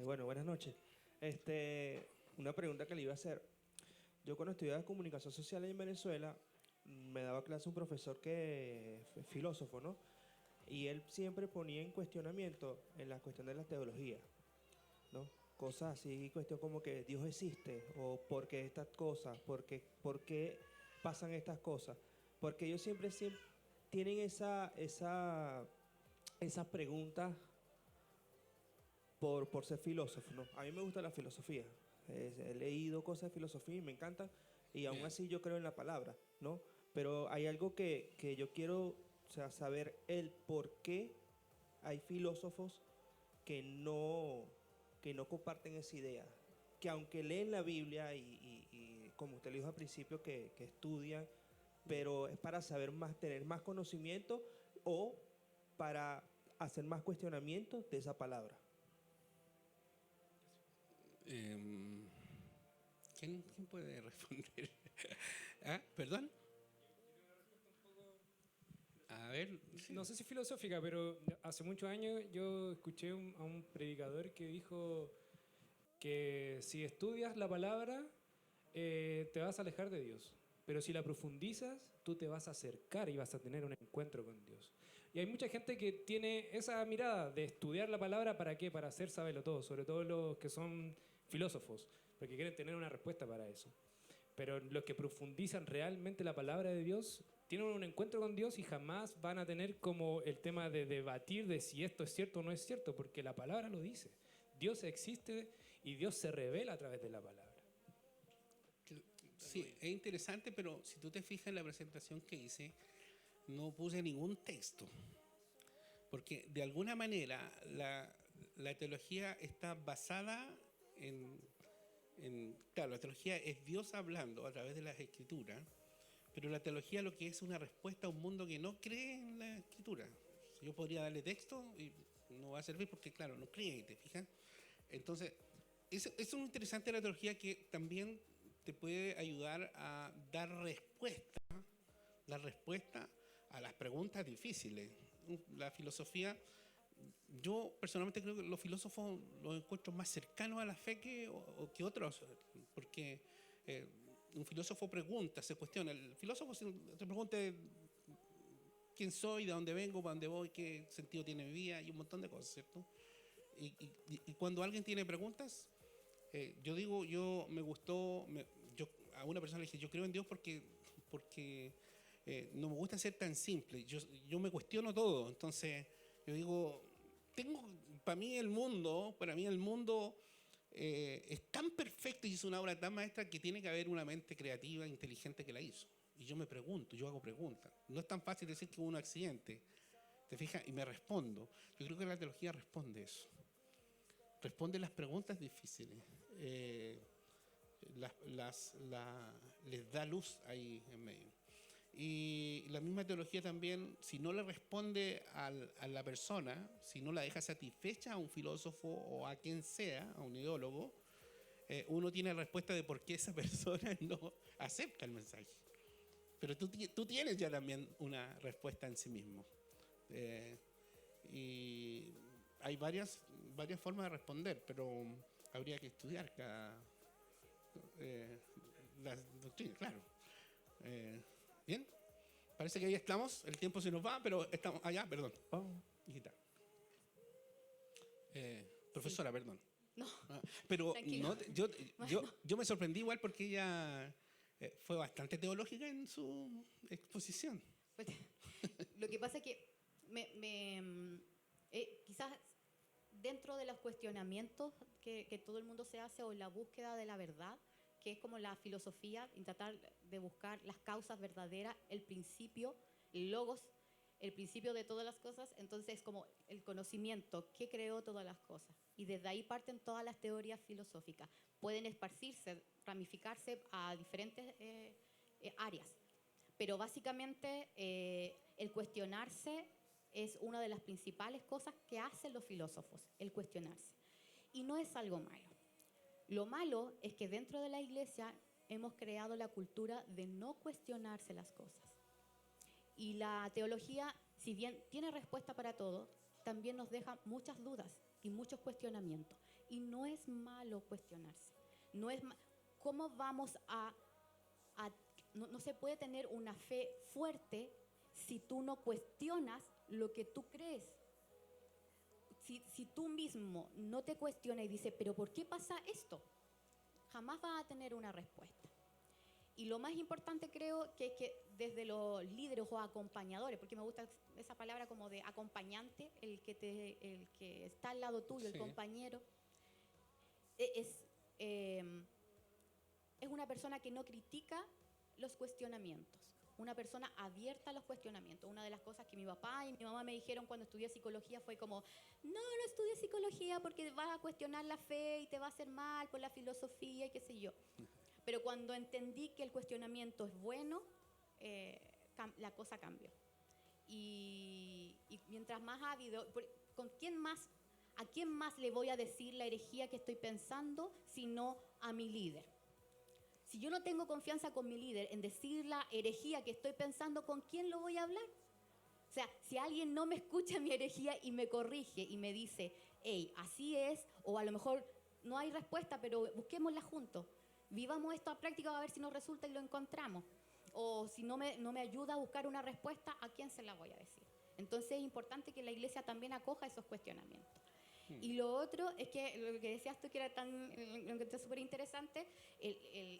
Bueno, buenas noches. Una pregunta que le iba a hacer. Yo cuando estudiaba comunicación social en Venezuela, me daba clase un profesor que es filósofo, ¿no? Y él siempre ponía en cuestionamiento en la cuestión de la teología, ¿no? Cosas así, cuestión como que Dios existe, o por qué estas cosas, por qué pasan estas cosas. Porque ellos siempre tienen esas preguntas por ser filósofo, ¿no? A mí me gusta la filosofía. He leído cosas de filosofía y me encantan. Y aún así yo creo en la palabra, ¿no? Pero hay algo que yo quiero, saber el por qué hay filósofos que no comparten esa idea. Que aunque leen la Biblia y como usted le dijo al principio, que estudian, pero es para saber más, tener más conocimiento o para hacer más cuestionamientos de esa palabra? ¿Quién puede responder? ¿Ah? ¿Perdón? A ver. Sí. No sé si filosófica, pero hace muchos años yo escuché a un predicador que dijo que si estudias la palabra, te vas a alejar de Dios. Pero si la profundizas, tú te vas a acercar y vas a tener un encuentro con Dios. Y hay mucha gente que tiene esa mirada de estudiar la palabra, ¿para qué? Para hacer saberlo todo, sobre todo los que son filósofos, porque quieren tener una respuesta para eso. Pero los que profundizan realmente la palabra de Dios tienen un encuentro con Dios y jamás van a tener como el tema de debatir de si esto es cierto o no es cierto, porque la palabra lo dice. Dios existe y Dios se revela a través de la palabra. Sí, es interesante, pero si tú te fijas en la presentación que hice, no puse ningún texto. Porque de alguna manera la teología está basada claro, la teología es Dios hablando a través de las escrituras, pero la teología lo que es una respuesta a un mundo que no cree en la escritura. Yo podría darle texto y no va a servir porque, claro, no cree, ¿te fijas? Entonces, es muy interesante la teología que también te puede ayudar a dar la respuesta a las preguntas difíciles. La filosofía, yo personalmente creo que los filósofos los encuentro más cercanos a la fe que otros, porque un filósofo pregunta, se cuestiona. El filósofo se pregunta quién soy, de dónde vengo, para dónde voy, qué sentido tiene mi vida y un montón de cosas, ¿cierto? Y cuando alguien tiene preguntas, yo a una persona le dije, yo creo en Dios porque no me gusta ser tan simple. Yo me cuestiono todo. Entonces, yo digo, para mí el mundo es tan perfecto y es una obra tan maestra que tiene que haber una mente creativa, inteligente que la hizo. Y yo me pregunto, yo hago preguntas. No es tan fácil decir que hubo un accidente. ¿Te fijas? Y me respondo. Yo creo que la teología responde eso. Responde las preguntas difíciles. Les da luz ahí en medio. Y la misma teología también, si no le responde a la persona, si no la deja satisfecha a un filósofo o a quien sea, a un ideólogo, uno tiene respuesta de por qué esa persona no acepta el mensaje. Pero tú tienes ya también una respuesta en sí mismo. Y hay varias formas de responder, pero habría que estudiar las doctrinas, claro. Bien, parece que ahí estamos, el tiempo se nos va, pero estamos allá, perdón. Hijita. Profesora, sí. Perdón. No, pero tranquilo. yo me sorprendí igual porque ella fue bastante teológica en su exposición. Pues, lo que pasa es que quizás dentro de los cuestionamientos que todo el mundo se hace o la búsqueda de la verdad, que es como la filosofía, tratar de buscar las causas verdaderas, el principio, el logos, el principio de todas las cosas, entonces es como el conocimiento que creó todas las cosas. Y desde ahí parten todas las teorías filosóficas. Pueden esparcirse, ramificarse a diferentes áreas. Pero básicamente el cuestionarse es una de las principales cosas que hacen los filósofos, el cuestionarse. Y no es algo malo. Lo malo es que dentro de la iglesia hemos creado la cultura de no cuestionarse las cosas. Y la teología, si bien tiene respuesta para todo, también nos deja muchas dudas y muchos cuestionamientos. Y no es malo cuestionarse. ¿Cómo vamos no se puede tener una fe fuerte si tú no cuestionas lo que tú crees? Si tú mismo no te cuestionas y dices, ¿pero por qué pasa esto? Jamás vas a tener una respuesta. Y lo más importante creo que es que desde los líderes o acompañadores, porque me gusta esa palabra como de acompañante, el que está al lado tuyo, sí. El compañero, es una persona que no critica los cuestionamientos. Una persona abierta a los cuestionamientos. Una de las cosas que mi papá y mi mamá me dijeron cuando estudié psicología fue como, no estudies psicología porque vas a cuestionar la fe y te va a hacer mal por la filosofía y qué sé yo. Pero cuando entendí que el cuestionamiento es bueno, la cosa cambió. y mientras más ávido, ¿a quién más le voy a decir la herejía que estoy pensando sino a mi líder? Si yo no tengo confianza con mi líder en decir la herejía que estoy pensando, ¿con quién lo voy a hablar? O sea, si alguien no me escucha mi herejía y me corrige y me dice, hey, así es, o a lo mejor no hay respuesta, pero busquémosla juntos. Vivamos esto a práctica a ver si nos resulta y lo encontramos. O si no me ayuda a buscar una respuesta, ¿a quién se la voy a decir? Entonces es importante que la iglesia también acoja esos cuestionamientos. Y lo otro es que lo que decías tú que era lo encontré súper interesante,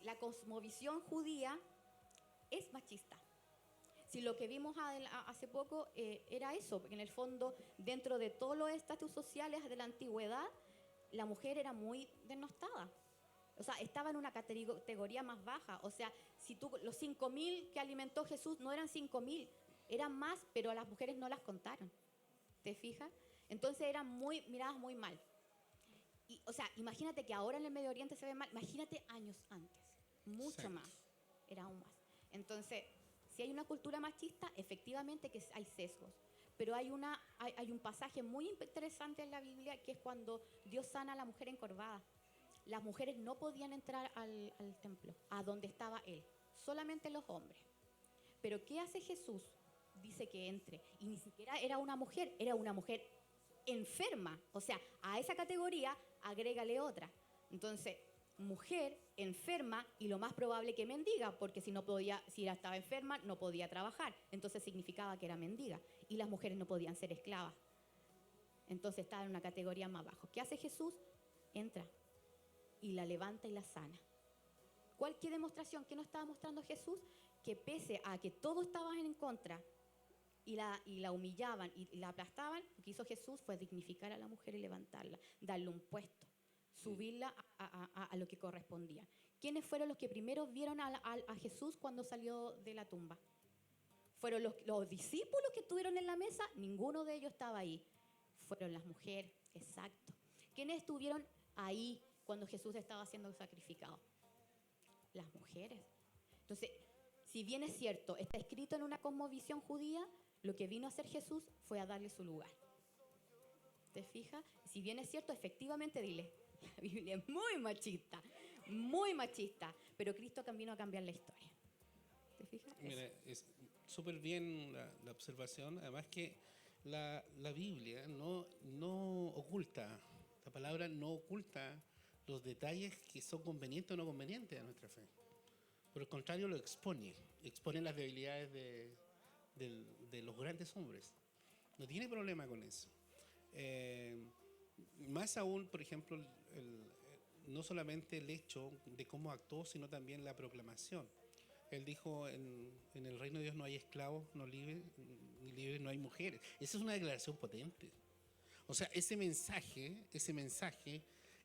la cosmovisión judía es machista. Si lo que vimos hace poco era eso, porque en el fondo, dentro de todos los estatus sociales de la antigüedad, la mujer era muy denostada. O sea, estaba en una categoría más baja. O sea, si los 5.000 que alimentó Jesús no eran 5.000, eran más, pero a las mujeres no las contaron. ¿Te fijas? Entonces eran miradas muy mal. O sea, imagínate que ahora en el Medio Oriente se ve mal, imagínate años antes, mucho Exacto. más, era aún más. Entonces, si hay una cultura machista, efectivamente que hay sesgos, pero hay un pasaje muy interesante en la Biblia que es cuando Dios sana a la mujer encorvada. Las mujeres no podían entrar al templo, a donde estaba Él, solamente los hombres. Pero ¿qué hace Jesús? Dice que entre, y ni siquiera era una mujer enferma, o sea, a esa categoría agrégale otra. Entonces, mujer enferma y lo más probable que mendiga, porque si estaba enferma no podía trabajar, entonces significaba que era mendiga y las mujeres no podían ser esclavas. Entonces estaba en una categoría más baja. ¿Qué hace Jesús? Entra y la levanta y la sana. ¿Qué demostración? ¿Qué nos estaba mostrando Jesús? Que pese a que todos estaban en contra y la humillaban y la aplastaban, lo que hizo Jesús fue dignificar a la mujer y levantarla, darle un puesto, subirla a lo que correspondía. ¿Quiénes fueron los que primero vieron a Jesús cuando salió de la tumba? ¿Fueron los discípulos que estuvieron en la mesa? Ninguno de ellos estaba ahí. Fueron las mujeres, exacto. ¿Quiénes estuvieron ahí cuando Jesús estaba siendo sacrificado? Las mujeres. Entonces, si bien es cierto, está escrito en una cosmovisión judía, lo que vino a hacer Jesús fue a darle su lugar. ¿Te fijas? Si bien es cierto, efectivamente, dile, la Biblia es muy machista, pero Cristo vino a cambiar la historia. ¿Te fijas? Mira, es súper bien la observación. Además que la Biblia no oculta, la palabra no oculta los detalles que son convenientes o no convenientes a nuestra fe. Por el contrario, lo expone las debilidades de los grandes hombres. No tiene problema con eso. Más aún, por ejemplo, no solamente el hecho de cómo actuó, sino también la proclamación. Él dijo, en el reino de Dios no hay esclavos, no libres, ni libres no hay mujeres. Esa es una declaración potente. O sea, ese mensaje,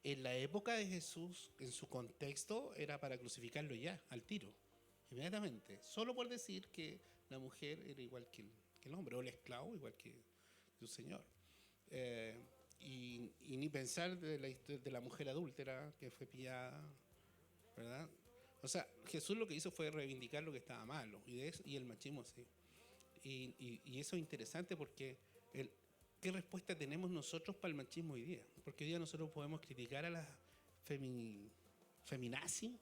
en la época de Jesús, en su contexto, era para crucificarlo ya, al tiro, inmediatamente. Solo por decir que la mujer era igual que el hombre, o el esclavo igual que su señor. Y ni pensar de la mujer adúltera que fue pillada, ¿verdad? O sea, Jesús lo que hizo fue reivindicar lo que estaba malo, y el machismo sí. Y eso es interesante porque ¿qué respuesta tenemos nosotros para el machismo hoy día? Porque hoy día nosotros podemos criticar a la feminazi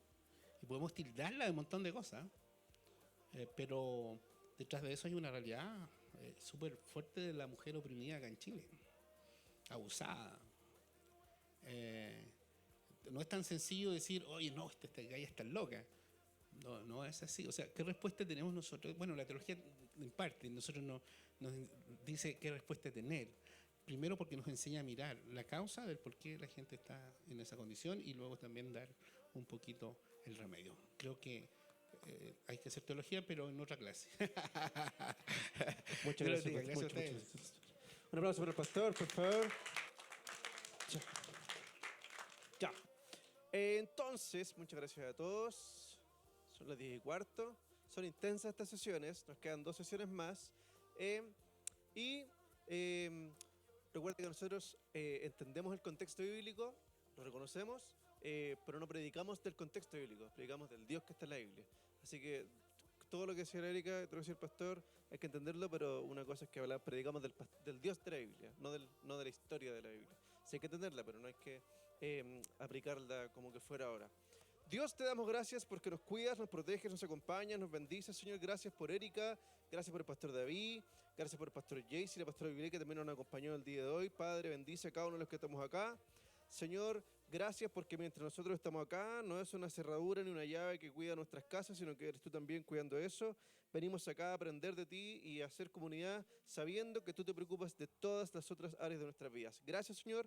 y podemos tildarla de un montón de cosas, pero detrás de eso hay una realidad súper fuerte de la mujer oprimida acá en Chile, abusada. No es tan sencillo decir, oye, no, esta galla está loca. No es así. O sea, ¿qué respuesta tenemos nosotros? Bueno, la teología, en parte, nos dice qué respuesta tener. Primero porque nos enseña a mirar la causa del por qué la gente está en esa condición y luego también dar un poquito el remedio. Creo que hay que hacer teología, pero en otra clase. Muchas gracias. Gracias a Muchas ustedes. gracias. Un aplauso para el pastor, por favor. Ya. Entonces, muchas gracias a todos. Son las 10:15. Son intensas estas sesiones. Nos quedan 2 sesiones más. Recuerda que nosotros entendemos el contexto bíblico, lo reconocemos, pero no predicamos del contexto bíblico, predicamos del Dios que está en la Biblia. Así que todo lo que decía la Erika, todo lo que decía el pastor, hay que entenderlo, pero una cosa es que predicamos del Dios de la Biblia, no de la historia de la Biblia. Sí hay que entenderla, pero no hay que aplicarla como que fuera ahora. Dios, te damos gracias porque nos cuidas, nos proteges, nos acompañas, nos bendices, Señor. Gracias por Erika, gracias por el pastor David, gracias por el pastor Jayce y la pastora Biblia que también nos acompañó el día de hoy. Padre, bendice a cada uno de los que estamos acá. Señor, gracias porque mientras nosotros estamos acá, no es una cerradura ni una llave que cuida nuestras casas, sino que eres tú también cuidando eso. Venimos acá a aprender de ti y a hacer comunidad sabiendo que tú te preocupas de todas las otras áreas de nuestras vidas. Gracias, Señor,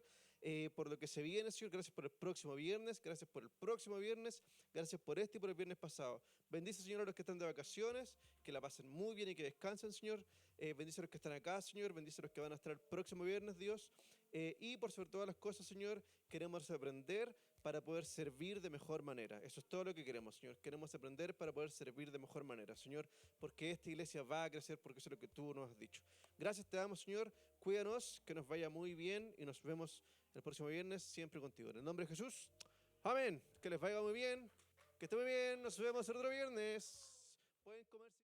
por lo que se viene, Señor. Gracias por el próximo viernes, gracias por el próximo viernes, gracias por este y por el viernes pasado. Bendice, Señor, a los que están de vacaciones, que la pasen muy bien y que descansen, Señor. Bendice a los que están acá, Señor. Bendice a los que van a estar el próximo viernes, Dios. Y por sobre todas las cosas, Señor, queremos aprender para poder servir de mejor manera. Eso es todo lo que queremos, Señor. Queremos aprender para poder servir de mejor manera, Señor, porque esta iglesia va a crecer, porque eso es lo que tú nos has dicho. Gracias te damos, Señor. Cuídanos, que nos vaya muy bien y nos vemos el próximo viernes siempre contigo. En el nombre de Jesús, amén. Que les vaya muy bien, que esté muy bien. Nos vemos el otro viernes. Pueden comerse.